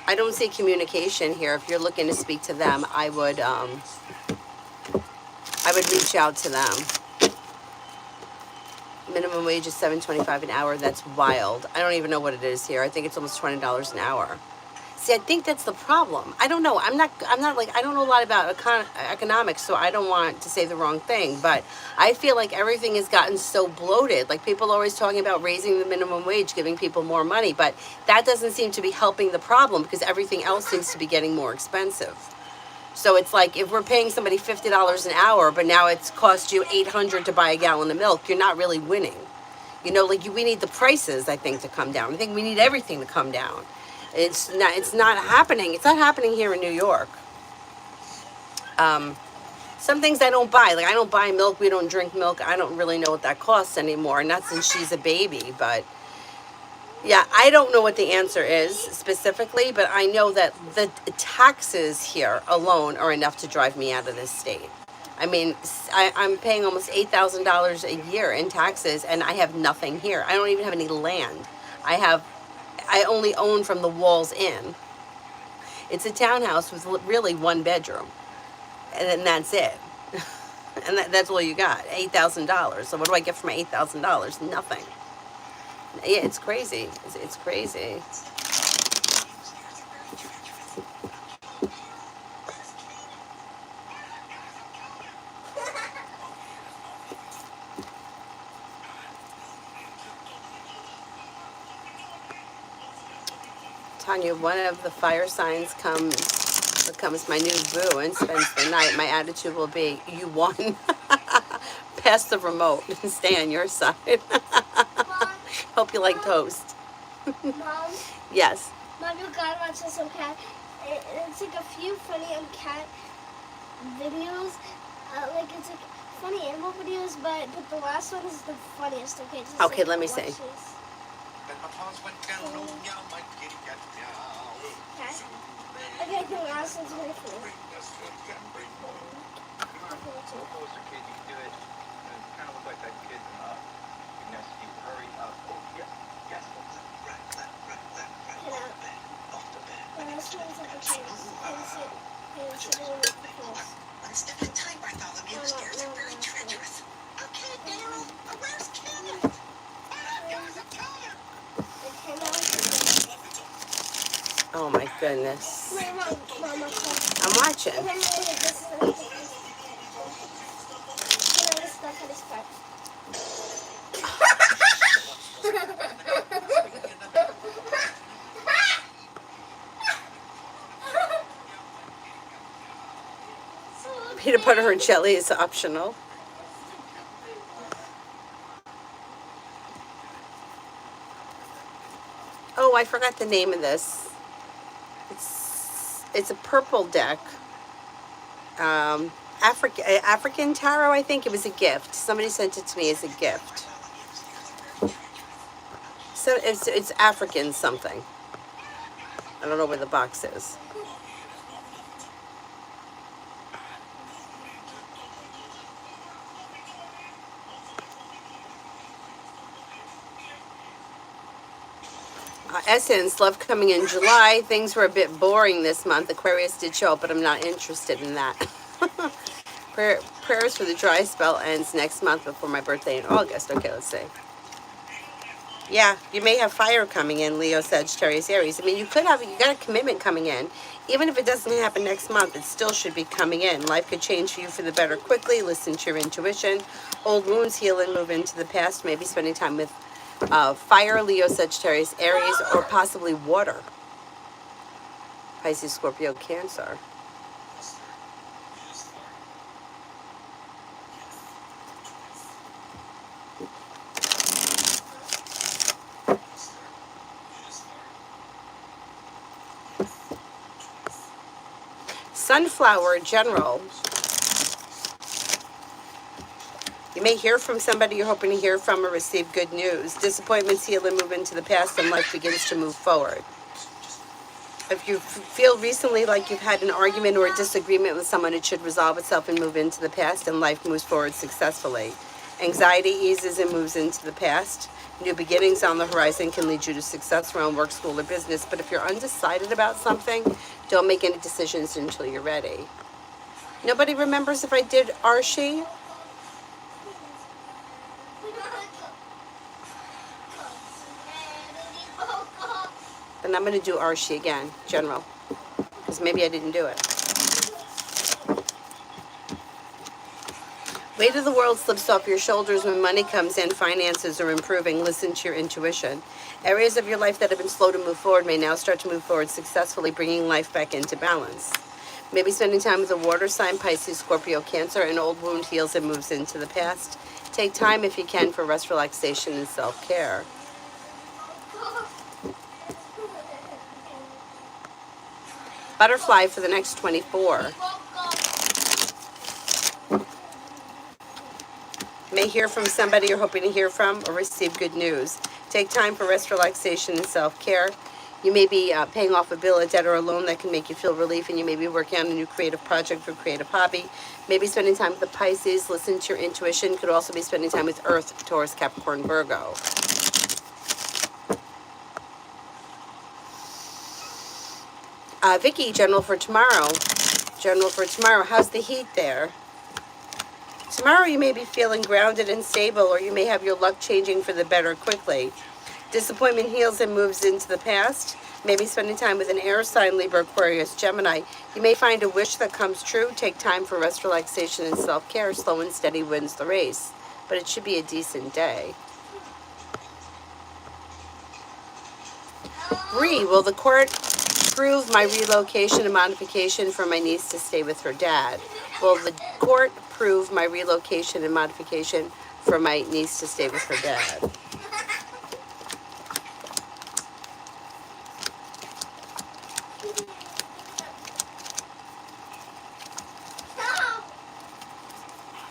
I don't see communication here. If you're looking to speak to them, I would reach out to them. Minimum wage is $7.25 an hour. That's wild. I don't even know what it is here. I think it's almost $20 an hour. See, I think that's the problem. I don't know. I'm not like, I don't know a lot about economics, so I don't want to say the wrong thing, but I feel like everything has gotten so bloated. Like, people are always talking about raising the minimum wage, giving people more money, but that doesn't seem to be helping the problem because everything else seems to be getting more expensive. So it's like, if we're paying somebody $50 an hour, but now it's cost you $800 to buy a gallon of milk, you're not really winning. You know, like, we need the prices, I think, to come down. I think we need everything to come down. It's not happening. It's not happening here in New York. Some things I don't buy. Like, I don't buy milk. We don't drink milk. I don't really know what that costs anymore. Not since she's a baby, but yeah, I don't know what the answer is specifically, but I know that the taxes here alone are enough to drive me out of this state. I mean, I'm paying almost $8,000 a year in taxes, and I have nothing here. I don't even have any land. I only own from the walls in. It's a townhouse with really one bedroom, and then that's it. And that's all you got, $8,000. So what do I get for my $8,000? Nothing. Yeah, it's crazy. It's crazy. Tanya, one of the fire signs becomes my new boo and spends the night. My attitude will be, you won. Pass the remote and stay on your side. Mom, Hope you like toast. Mom, Yes. Mom, you gotta watch this on cat. It's like a few funny cat videos. Like, it's like funny animal videos, but the last one is the funniest. Okay, just Okay, like, let me watch see. this. Okay, the last one's really funny. Oh my goodness. I'm watching. Peanut butter and jelly is optional. Oh, I forgot the name of this. It's a purple deck. African tarot, I think. It was a gift. Somebody sent it to me as a gift. So it's African something. I don't know where the box is. Essence, love coming in July. Things were a bit boring this month. Aquarius did show up, but I'm not interested in that. Prayers for the dry spell ends next month before my birthday in August. Okay, let's see. Yeah, you may have fire coming in, Leo, Sagittarius, Aries. I mean, you got a commitment coming in. Even if it doesn't happen next month, it still should be coming in. Life could change for you for the better quickly. Listen to your intuition. Old wounds heal and move into the past. Maybe spending time with fire, Leo, Sagittarius, Aries, or possibly water. Pisces, Scorpio, Cancer. Sunflower, general. You may hear from somebody you're hoping to hear from or receive good news. Disappointments heal and move into the past, and life begins to move forward. If you feel recently like you've had an argument or a disagreement with someone, it should resolve itself and move into the past, and life moves forward successfully. Anxiety eases and moves into the past. New beginnings on the horizon can lead you to success around work, school, or business. But if you're undecided about something, don't make any decisions until you're ready. Nobody remembers if I did Arshi? Then I'm going to do Arshi again, general, because maybe I didn't do it. Weight of the world slips off your shoulders when money comes in, finances are improving. Listen to your intuition. Areas of your life that have been slow to move forward may now start to move forward successfully, bringing life back into balance. Maybe spending time with a water sign, Pisces, Scorpio, Cancer. An old wound heals and moves into the past. Take time if you can for rest, relaxation, and self-care. Butterfly for the next 24. May hear from somebody you're hoping to hear from or receive good news. Take time for rest, relaxation, and self-care. You may be paying off a bill, a debt, or a loan that can make you feel relief, and you may be working on a new creative project or creative hobby. Maybe spending time with the Pisces, listen to your intuition. Could also be spending time with Earth, Taurus, Capricorn, Virgo. Vicky, general for tomorrow. General for tomorrow. How's the heat there? Tomorrow you may be feeling grounded and stable, or you may have your luck changing for the better quickly. Disappointment heals and moves into the past. Maybe spending time with an air sign, Libra, Aquarius, Gemini. You may find a wish that comes true. Take time for rest, relaxation, and self-care. Slow and steady wins the race. But it should be a decent day. Bree, will the court approve my relocation and modification for my niece to stay with her dad? Will the court approve my relocation and modification for my niece to stay with her dad?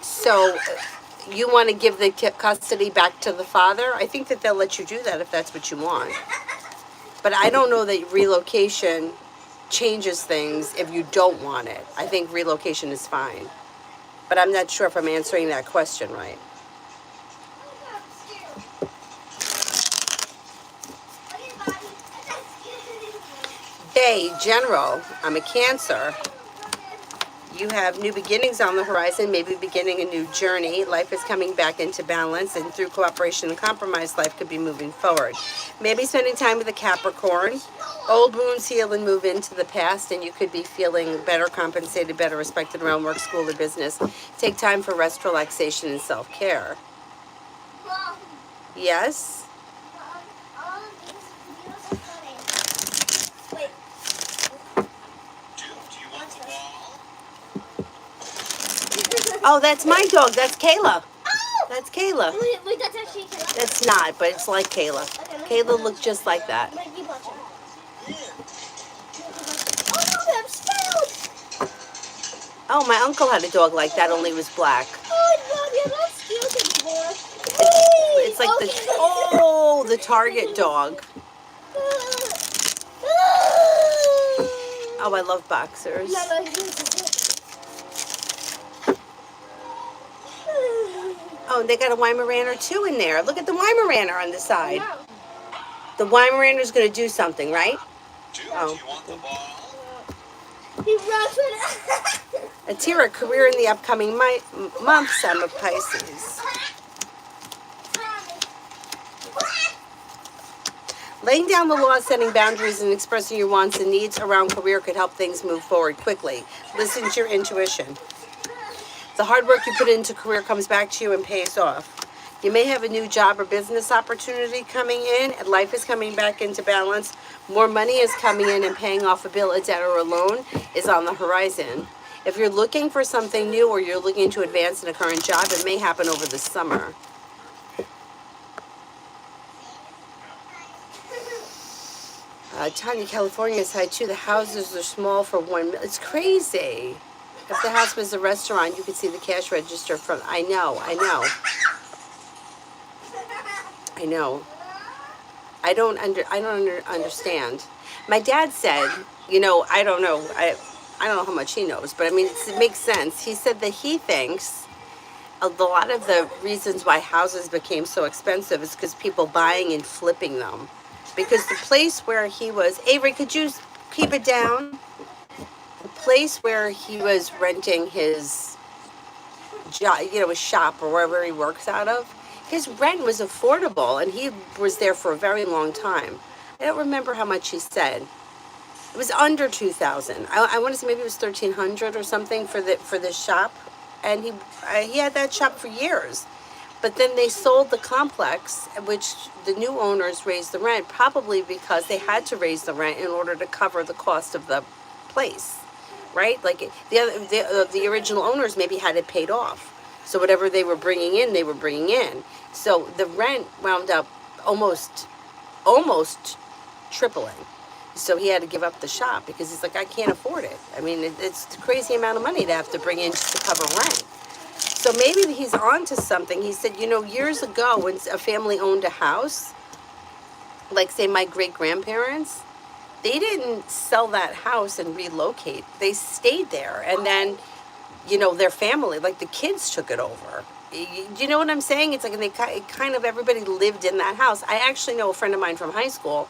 So you want to give the custody back to the father? I think that they'll let you do that if that's what you want. But I don't know that relocation changes things if you don't want it. I think relocation is fine. But I'm not sure if I'm answering that question right. Bay, general, I'm a Cancer. You have new beginnings on the horizon, maybe beginning a new journey. Life is coming back into balance, and through cooperation and compromise, life could be moving forward. Maybe spending time with a Capricorn. Old wounds heal and move into the past, and you could be feeling better compensated, better respected around work, school, or business. Take time for rest, relaxation, and self-care. Yes? Oh, that's my dog. That's Kayla. Oh! That's Kayla. Wait, that's actually Kayla? That's not, but it's like Kayla. Okay, Kayla looked just like that. Oh no, I'm spelled! Oh, my uncle had a dog like that, only it was black. Oh, you're not skilled anymore. It's like the Target dog. Oh, I love boxers. Oh, and they got a Weimaraner too in there. Look at the Weimaraner on the side. The Weimaraner's going to do something, right? Oh. He runs with it. Atira, career in the upcoming months. I'm a Pisces. Laying down the law, setting boundaries, and expressing your wants and needs around career could help things move forward quickly. Listen to your intuition. The hard work you put into career comes back to you and pays off. You may have a new job or business opportunity coming in, and life is coming back into balance. More money is coming in, and paying off a bill, a debt, or a loan is on the horizon. If you're looking for something new or you're looking to advance in a current job, it may happen over the summer. Tanya, California is high too. The houses are small for one. It's crazy. If the house was a restaurant, you could see the cash register from. I know. Understand. My dad said, I don't know. I don't know how much he knows, but I mean, it makes sense. He said that he thinks a lot of the reasons why houses became so expensive is because people buying and flipping them. Because the place where he was, Avery, could you keep it down? The place where he was renting his job, his shop or wherever he works out of, his rent was affordable, and he was there for a very long time. I don't remember how much he said. It was under 2,000. I want to say maybe it was 1,300 or something for the shop, and he had that shop for years. But then they sold the complex, which the new owners raised the rent, probably because they had to raise the rent in order to cover the cost of the place, right? Like the original owners maybe had it paid off, so whatever they were bringing in, they were bringing in. So the rent wound up almost tripling. So he had to give up the shop because he's like, I can't afford it. I mean, it's a crazy amount of money to have to bring in just to cover rent. So maybe he's on to something. He said, years ago when a family owned a house, like say my great grandparents, they didn't sell that house and relocate. They stayed there. And then, their family, like the kids took it over. Do you know what I'm saying? It's like kind of everybody lived in that house. I actually know a friend of mine from high school.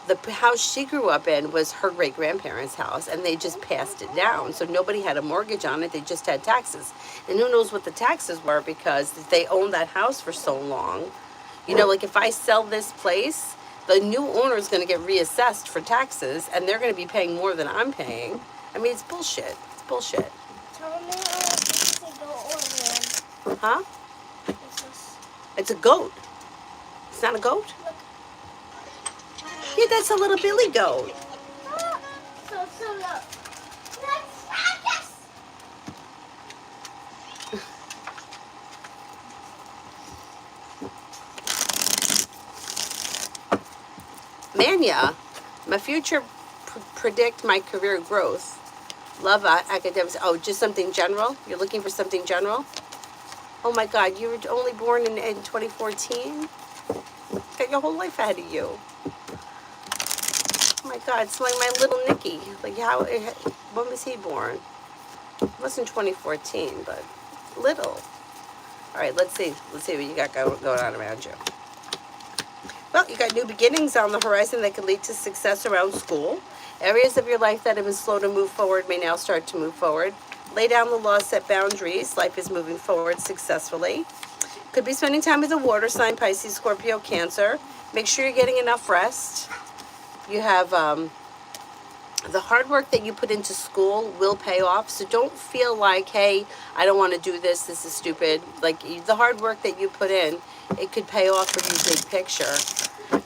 The house she grew up in was her great grandparents' house, and they just passed it down. So nobody had a mortgage on it. They just had taxes. And who knows what the taxes were, because they owned that house for so long. Like if I sell this place, the new owner is going to get reassessed for taxes, and they're going to be paying more than I'm paying. I mean, it's bullshit. It's bullshit. Tell me if it's a goat or a lamb. Huh? What's this? It's a goat. It's not a goat? Look. Yeah, that's a little billy goat. So look. Yes. Mania, my future predict my career growth. Love academics. Oh, just something general? You're looking for something general? Oh my God, you were only born in 2014? Got your whole life ahead of you. Oh my God, it's like my little Nicky. Like when was he born? It wasn't 2014, but little. All right, let's see what you got going on around you. Well, you got new beginnings on the horizon that could lead to success around school. Areas of your life that have been slow to move forward may now start to move forward. Lay down the law, set boundaries. Life is moving forward successfully. Could be spending time with a water sign, Pisces, Scorpio, Cancer. Make sure you're getting enough rest. You have the hard work that you put into school will pay off. So don't feel like, hey, I don't want to do this. This is stupid. Like the hard work that you put in, it could pay off for you big picture.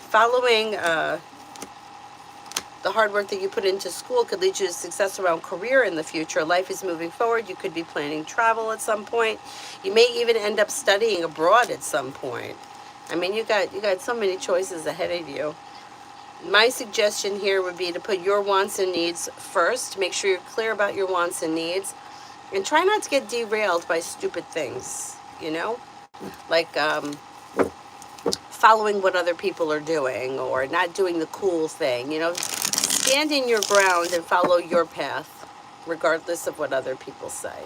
Following the hard work that you put into school could lead you to success around career in the future. Life is moving forward. You could be planning travel at some point. You may even end up studying abroad at some point. I mean, you got so many choices ahead of you. My suggestion here would be to put your wants and needs first. Make sure you're clear about your wants and needs. And try not to get derailed by stupid things, Like following what other people are doing or not doing the cool thing, Stand in your ground and follow your path, regardless of what other people say.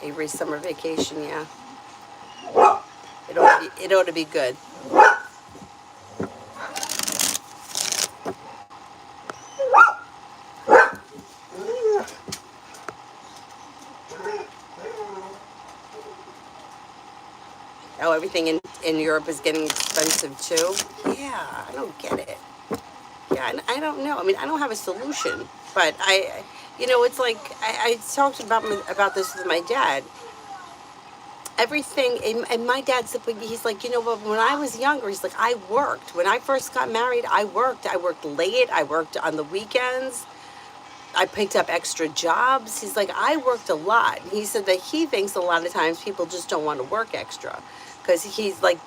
Avery's summer vacation, yeah. It ought to be good. Oh, everything in Europe is getting expensive too? Yeah, I don't get it. Yeah, I don't know. I mean, I don't have a solution, but it's like I talked about this with my dad. Everything, and my dad said, he's like, when I was younger, he's like, I worked. When I first got married, I worked. I worked late. I worked on the weekends. I picked up extra jobs. He's like, I worked a lot. He said that he thinks a lot of times people just don't want to work extra, because he's like,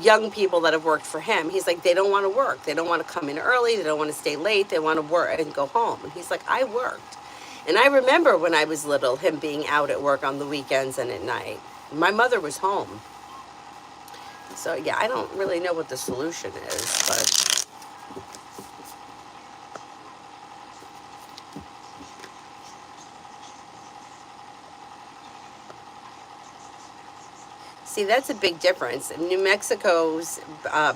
young people that have worked for him, he's like, they don't want to work. They don't want to come in early. They don't want to stay late. They want to work and go home. And he's like, I worked. And I remember when I was little, him being out at work on the weekends and at night. My mother was home. So yeah, I don't really know what the solution is, but see, that's a big difference. New Mexico's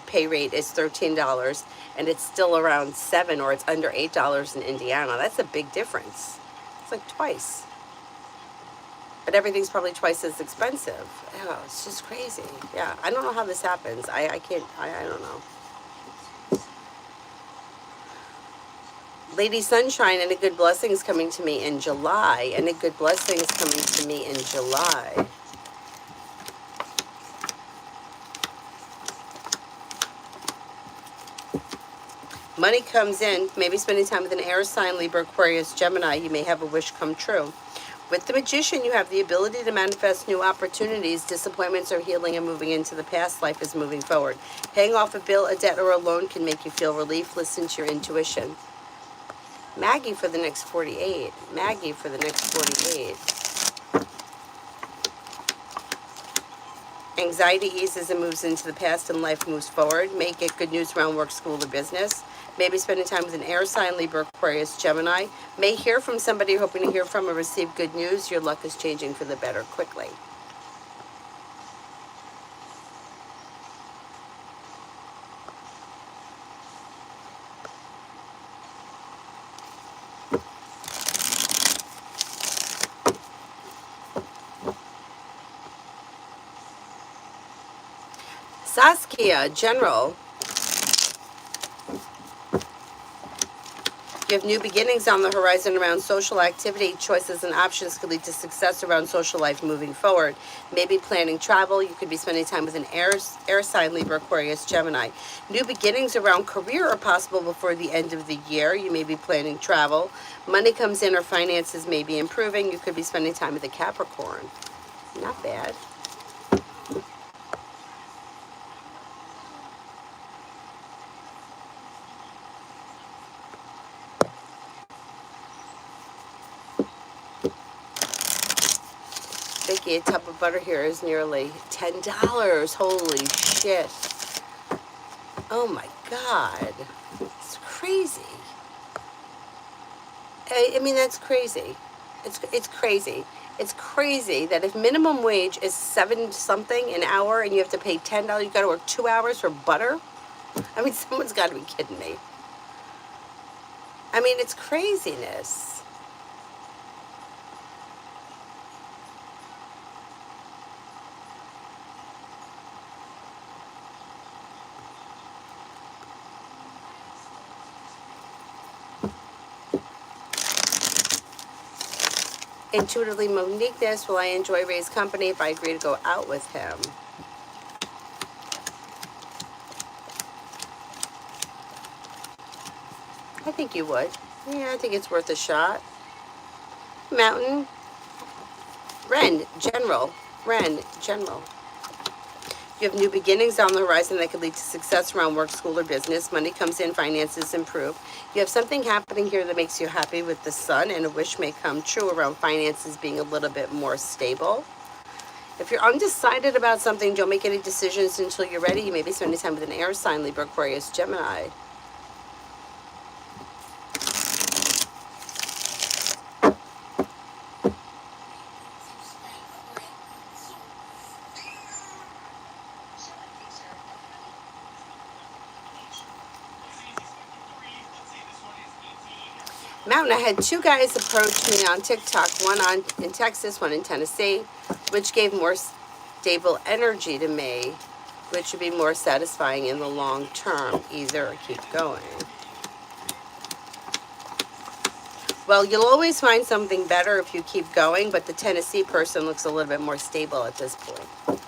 pay rate is $13, and it's still around 7, or it's under $8 in Indiana. That's a big difference. It's like twice. But everything's probably twice as expensive. Yeah, it's just crazy. Yeah, I don't know how this happens. I can't, I don't know. Lady Sunshine, and a good blessing is coming to me in July. And a good blessing is coming to me in July. Money comes in, maybe spending time with an air sign, Libra, Aquarius, Gemini, you may have a wish come true. With the Magician, you have the ability to manifest new opportunities. Disappointments are healing and moving into the past. Life is moving forward. Paying off a bill, a debt, or a loan can make you feel relief. Listen to your intuition. Maggie for the next 48. Maggie for the next 48. Anxiety eases and moves into the past, and life moves forward. May get good news around work, school, or business. Maybe spending time with an air sign, Libra, Aquarius, Gemini. May hear from somebody you're hoping to hear from or receive good news. Your luck is changing for the better quickly. Saskia, General. You have new beginnings on the horizon around social activity. Choices and options could lead to success around social life moving forward. Maybe planning travel. You could be spending time with an air sign, Libra, Aquarius, Gemini. New beginnings around career are possible before the end of the year. You may be planning travel. Money comes in or finances may be improving. You could be spending time with a Capricorn. Not bad. Vicky, a tub of butter here is nearly $10. Holy shit. Oh my God. It's crazy. I mean, that's crazy. It's crazy. It's crazy that if minimum wage is 7 something an hour and you have to pay $10, you got to work 2 hours for butter? I mean, someone's got to be kidding me. I mean, it's craziness. Intuitively, Monique, this, will I enjoy Ray's company if I agree to go out with him? I think you would. Yeah, I think it's worth a shot. Mountain. Ren, General. Ren, General. You have new beginnings on the horizon that could lead to success around work, school, or business. Money comes in, finances improve. You have something happening here that makes you happy with the sun, and a wish may come true around finances being a little bit more stable. If you're undecided about something, don't make any decisions until you're ready. You may be spending time with an air sign, Libra, Aquarius, Gemini. Mountain, I had 2 guys approach me on TikTok, one in Texas, one in Tennessee, which gave more stable energy to me, which would be more satisfying in the long term, either or keep going. Well, you'll always find something better if you keep going, but the Tennessee person looks a little bit more stable at this point.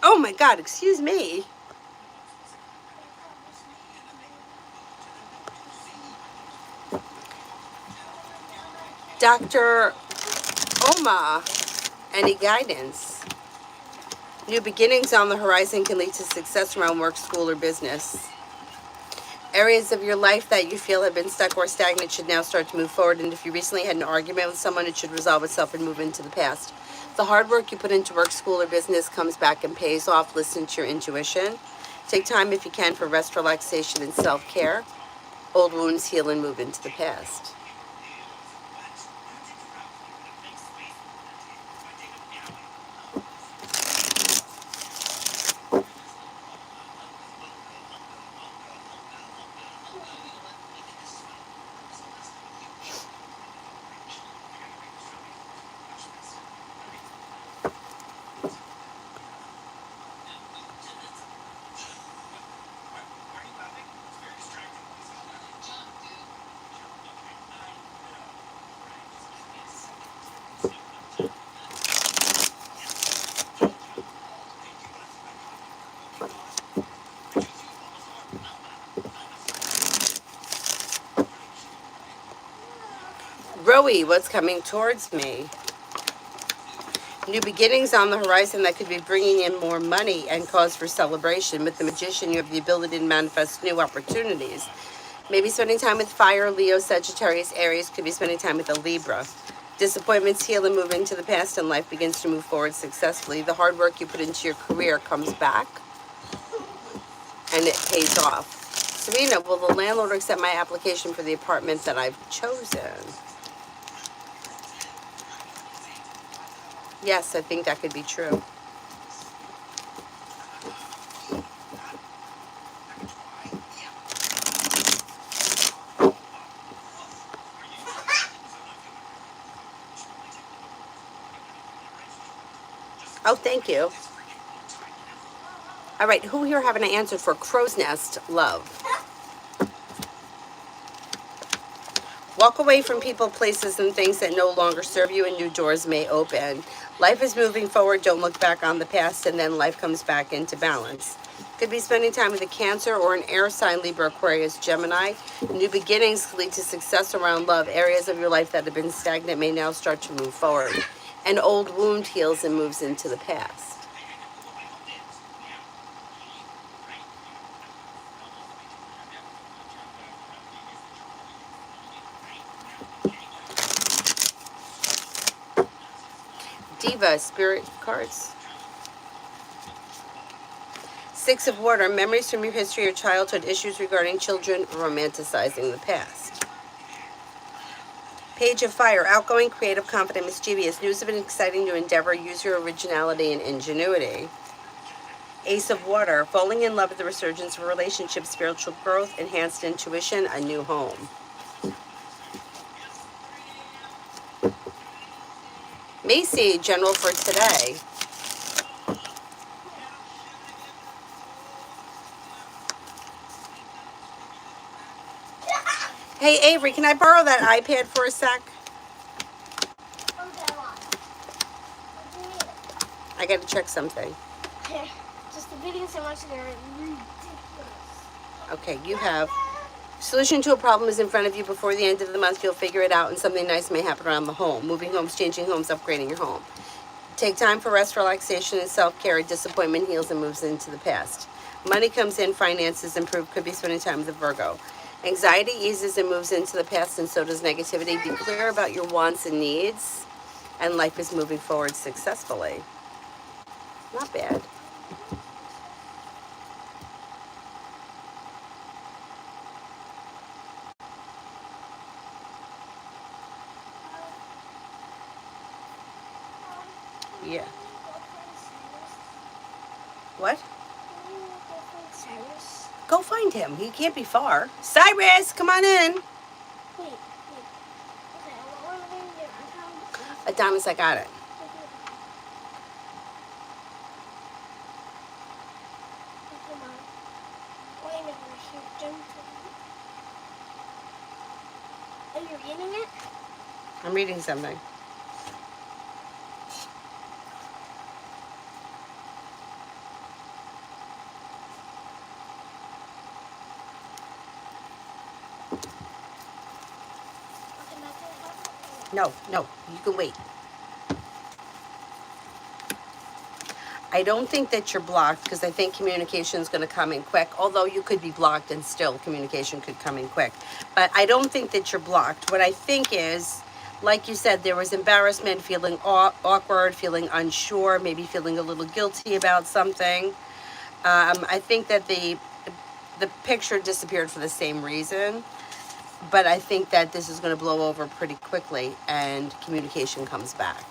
Oh my God, excuse me. Dr. Oma, any guidance? New beginnings on the horizon can lead to success around work, school, or business. Areas of your life that you feel have been stuck or stagnant should now start to move forward. And if you recently had an argument with someone, it should resolve itself and move into the past. The hard work you put into work, school, or business comes back and pays off. Listen to your intuition. Take time if you can for rest, relaxation, and self-care. Old wounds heal and move into the past. Rowie, what's coming towards me? New beginnings on the horizon that could be bringing in more money and cause for celebration. With the Magician, you have the ability to manifest new opportunities. Maybe spending time with fire, Leo, Sagittarius, Aries. Could be spending time with a Libra. Disappointments heal and move into the past, and life begins to move forward successfully. The hard work you put into your career comes back, and it pays off. Serena, will the landlord accept my application for the apartment that I've chosen? Yes, I think that could be true. Oh, thank you. All right, who here haven't I answered for crow's nest love? Walk away from people, places, and things that no longer serve you, and new doors may open. Life is moving forward. Don't look back on the past, and then life comes back into balance. Could be spending time with a Cancer or an air sign, Libra, Aquarius, Gemini. New beginnings lead to success around love. Areas of your life that have been stagnant may now start to move forward. An old wound heals and moves into the past. Diva, spirit cards. Six of Water, memories from your history or childhood, issues regarding children, romanticizing the past. Page of Fire, outgoing, creative, confident, mischievous, news of an exciting new endeavor, use your originality and ingenuity. Ace of Water, falling in love with the resurgence of a relationship, spiritual growth, enhanced intuition, a new home. Macy, general for today. Hey Avery, can I borrow that iPad for a sec? Okay, what? What do you need? I gotta check something. Okay. Just the videos so much they're ridiculous. Okay, you have solution to a problem is in front of you. Before the end of the month, you'll figure it out and something nice may happen around the home. Moving homes, changing homes, upgrading your home. Take time for rest, relaxation, and self-care. Disappointment heals and moves into the past. Money comes in, finances improve. Could be spending time with a Virgo. Anxiety eases and moves into the past, and so does negativity. Be clear about your wants and needs, and life is moving forward successfully. Not bad. Yeah. What? Cyrus? Go find him. He can't be far. Cyrus, come on in. Wait. Okay, what are we gonna do? I found. Adonis, I got it. Come on. Wait a minute, we're here. Are you reading it? I'm reading something. Okay, not gonna happen. No, you can wait. I don't think that you're blocked because I think communication is going to come in quick, although you could be blocked and still communication could come in quick. But I don't think that you're blocked. What I think is, like you said, there was embarrassment, feeling awkward, feeling unsure, maybe feeling a little guilty about something. I think that the picture disappeared for the same reason, but I think that this is going to blow over pretty quickly and communication comes back.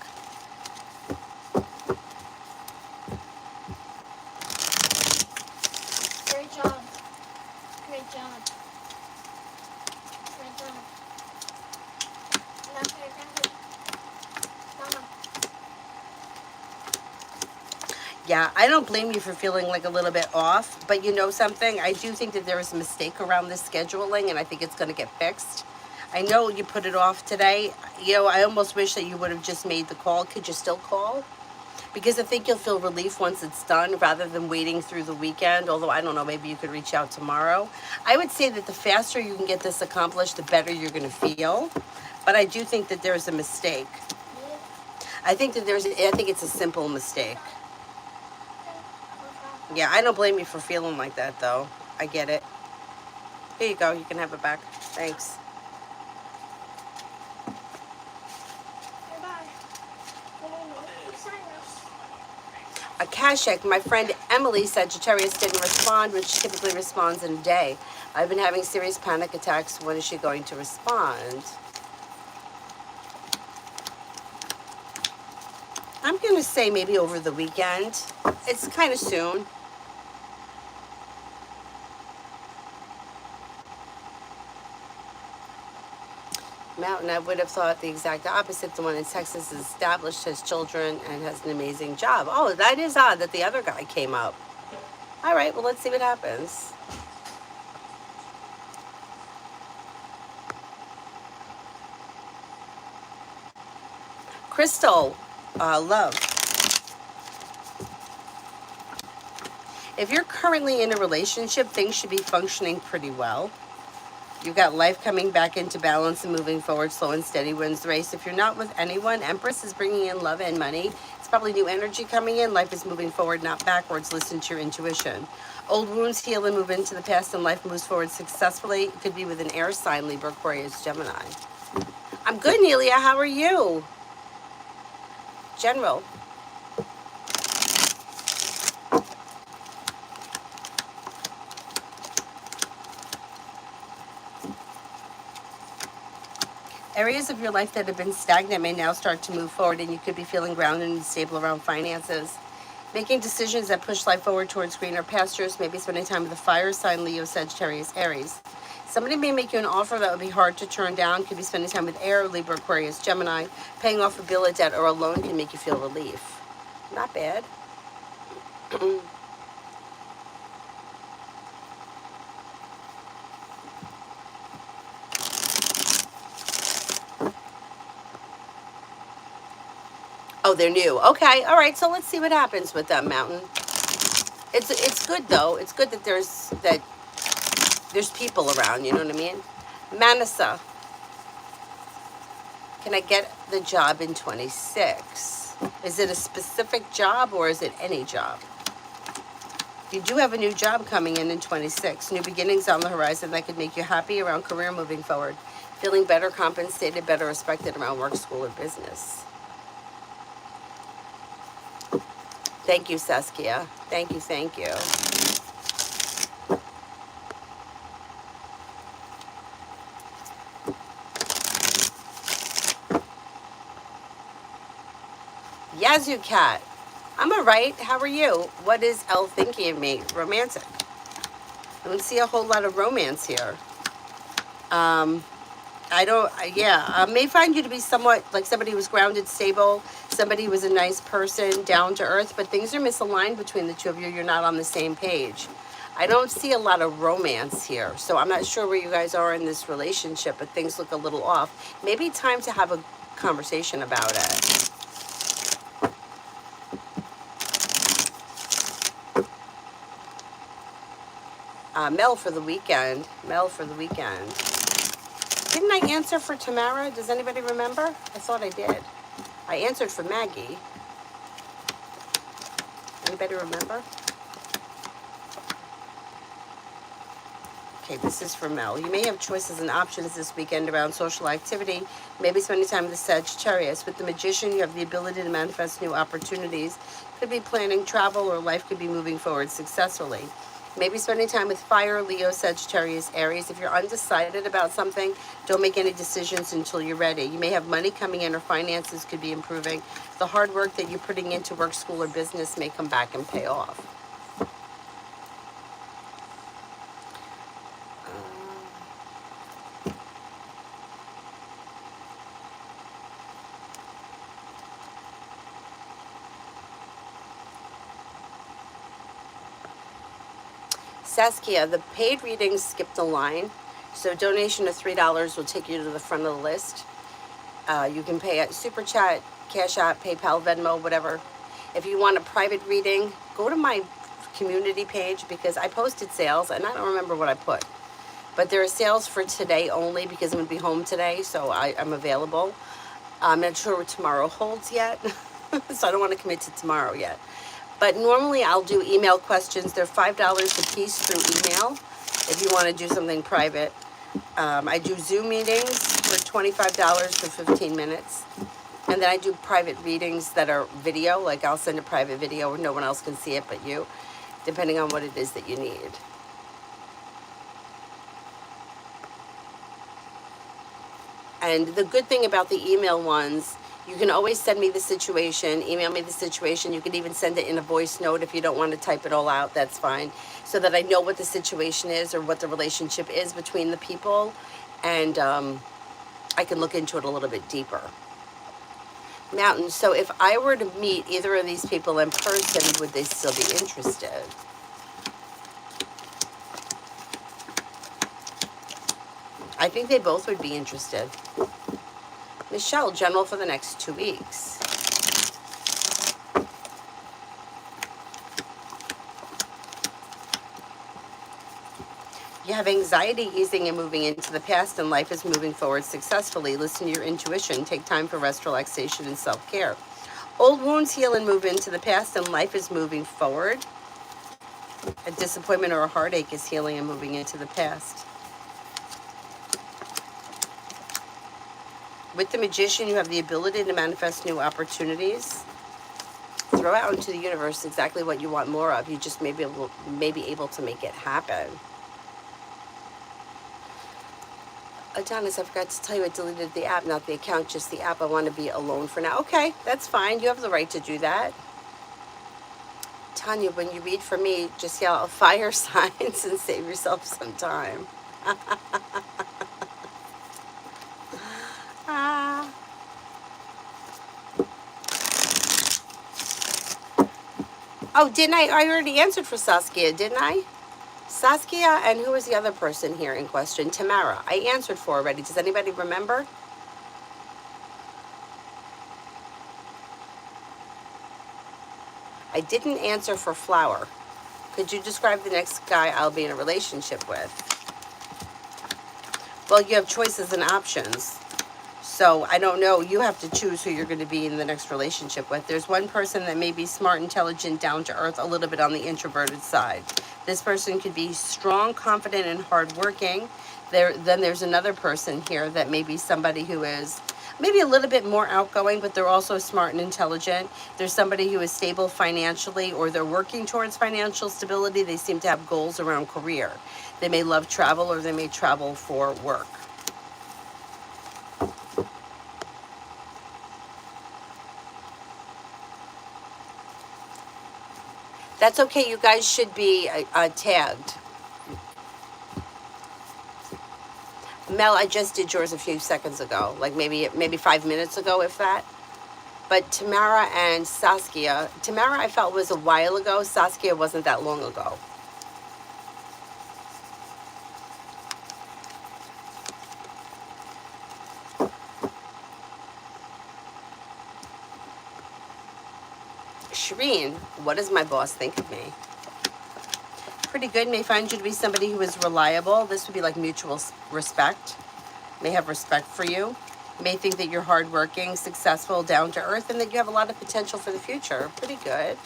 Great job. Great job. Great job. Now for your grandpa. Mama. Yeah, I don't blame you for feeling like a little bit off, but you know something? I do think that there was a mistake around this scheduling, and I think it's going to get fixed. I know you put it off today. You know, I almost wish that you would have just made the call. Could you still call? Because I think you'll feel relief once it's done rather than waiting through the weekend. Although, I don't know, maybe you could reach out tomorrow. I would say that the faster you can get this accomplished, the better you're going to feel. But I do think that there's a mistake. I think that I think it's a simple mistake. Yeah, I don't blame you for feeling like that, though. I get it. Here you go. You can have it back. Thanks. Goodbye. Akashic, my friend Emily, Sagittarius, didn't respond, which typically responds in a day. I've been having serious panic attacks. When is she going to respond? I'm going to say maybe over the weekend. It's kind of soon. Mountain, I would have thought the exact opposite. The one in Texas is established, has children, and has an amazing job. Oh, that is odd that the other guy came up. All right, well, let's see what happens. Crystal, love. If you're currently in a relationship, things should be functioning pretty well. You've got life coming back into balance and moving forward. Slow and steady wins the race. If you're not with anyone, Empress is bringing in love and money. It's probably new energy coming in. Life is moving forward, not backwards. Listen to your intuition. Old wounds heal and move into the past, and life moves forward successfully. It could be with an air sign, Libra, Aquarius, Gemini. I'm good, Nelia. How are you? General. Areas of your life that have been stagnant may now start to move forward, and you could be feeling grounded and stable around finances. Making decisions that push life forward towards greener pastures, maybe spending time with the fire sign, Leo, Sagittarius, Aries. Somebody may make you an offer that would be hard to turn down. Could be spending time with air, Libra, Aquarius, Gemini. Paying off a bill, a debt, or a loan can make you feel relief. Not bad. Oh, they're new. Okay, all right. So let's see what happens with them, Mountain. It's good though. It's good that there's people around. You know what I mean? Manasa. Can I get the job in 26? Is it a specific job or is it any job? You do have a new job coming in 26. New beginnings on the horizon that could make you happy around career moving forward. Feeling better compensated, better respected around work, school, or business. Thank you, Saskia. Thank you, thank you. Yazoo Cat. I'm all right. How are you? What is Elle thinking of me? Romantic. I don't see a whole lot of romance here. I may find you to be somewhat like somebody who's grounded, stable, somebody who was a nice person, down to earth, but things are misaligned between the two of you. You're not on the same page. I don't see a lot of romance here, so I'm not sure where you guys are in this relationship, but things look a little off. Maybe time to have a conversation about it. Mel for the weekend. Mel for the weekend. Didn't I answer for Tamara? Does anybody remember? I thought I did. I answered for Maggie. Anybody remember? Okay, this is for Mel. You may have choices and options this weekend around social activity. Maybe spending time with the Sagittarius. With the Magician, you have the ability to manifest new opportunities. Could be planning travel, or life could be moving forward successfully. Maybe spending time with Fire, Leo, Sagittarius, Aries. If you're undecided about something, don't make any decisions until you're ready. You may have money coming in, or finances could be improving. The hard work that you're putting into work, school, or business may come back and pay off. Saskia, the paid readings skipped a line, so donation of $3 will take you to the front of the list. You can pay at Super Chat, Cash App, PayPal, Venmo, whatever. If you want a private reading, go to my community page because I posted sales and I don't remember what I put. But there are sales for today only because I'm going to be home today, so I'm available. I'm not sure what tomorrow holds yet, so I don't want to commit to tomorrow yet. But normally I'll do email questions. They're $5 a piece through email if you want to do something private. I do Zoom meetings for $25 for 15 minutes. And then I do private readings that are video, like I'll send a private video where no one else can see it but you, depending on what it is that you need. And the good thing about the email ones, you can always send me the situation, email me the situation. You can even send it in a voice note if you don't want to type it all out, that's fine. So that I know what the situation is or what the relationship is between the people. And I can look into it a little bit deeper. Mountain, so if I were to meet either of these people in person, would they still be interested? I think they both would be interested. Michelle, general for the next 2 weeks. You have anxiety easing and moving into the past, and life is moving forward successfully. Listen to your intuition. Take time for rest, relaxation, and self-care. Old wounds heal and move into the past, and life is moving forward. A disappointment or a heartache is healing and moving into the past. With the Magician, you have the ability to manifest new opportunities. Throw out into the universe exactly what you want more of. You just may be able to make it happen. Adonis, I forgot to tell you I deleted the app, not the account, just the app. I want to be alone for now. Okay, that's fine. You have the right to do that. Tanya, when you read for me, just yell out fire signs and save yourself some time. Ah. Oh, didn't I? I already answered for Saskia, didn't I? Saskia, and who was the other person here in question? Tamara. I answered for already. Does anybody remember? I didn't answer for Flower. Could you describe the next guy I'll be in a relationship with? Well, you have choices and options. So I don't know. You have to choose who you're going to be in the next relationship with. There's one person that may be smart, intelligent, down to earth, a little bit on the introverted side. This person could be strong, confident, and hardworking. Then there's another person here that may be somebody who is maybe a little bit more outgoing, but they're also smart and intelligent. There's somebody who is stable financially, or they're working towards financial stability. They seem to have goals around career. They may love travel, or they may travel for work. That's okay. You guys should be tagged. Mel, I just did yours a few seconds ago, like maybe 5 minutes ago, if that. But Tamara and Saskia, Tamara I felt was a while ago. Saskia wasn't that long ago. Shireen, what does my boss think of me? Pretty good. May find you to be somebody who is reliable. This would be like mutual respect. May have respect for you. May think that you're hardworking, successful, down to earth, and that you have a lot of potential for the future. Pretty good.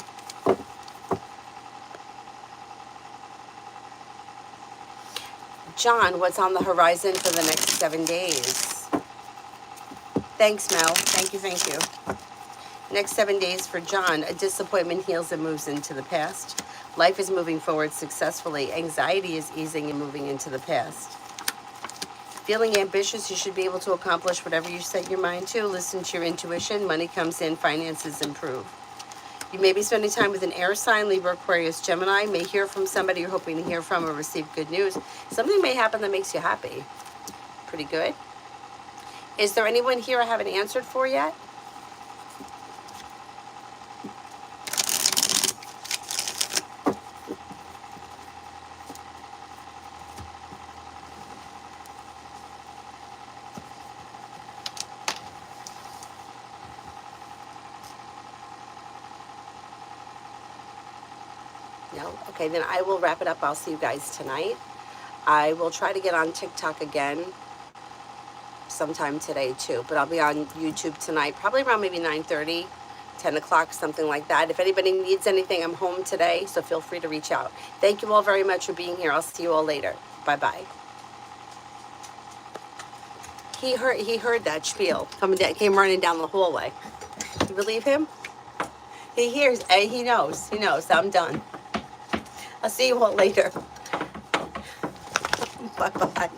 John, what's on the horizon for the next 7 days? Thanks, Mel. Thank you, thank you. Next 7 days for John, a disappointment heals and moves into the past. Life is moving forward successfully. Anxiety is easing and moving into the past. Feeling ambitious, you should be able to accomplish whatever you set your mind to. Listen to your intuition. Money comes in, finances improve. You may be spending time with an air sign, Libra, Aquarius, Gemini. May hear from somebody you're hoping to hear from or receive good news. Something may happen that makes you happy. Pretty good. Is there anyone here I haven't answered for yet? No? Okay, then I will wrap it up. I'll see you guys tonight. I will try to get on TikTok again sometime today too, but I'll be on YouTube tonight, probably around maybe 9:30, 10 o'clock, something like that. If anybody needs anything, I'm home today, so feel free to reach out. Thank you all very much for being here. I'll see you all later. Bye-bye. He heard that spiel coming down, came running down the hallway. You believe him? He hears, he knows, I'm done. I'll see you all later. Bye-bye.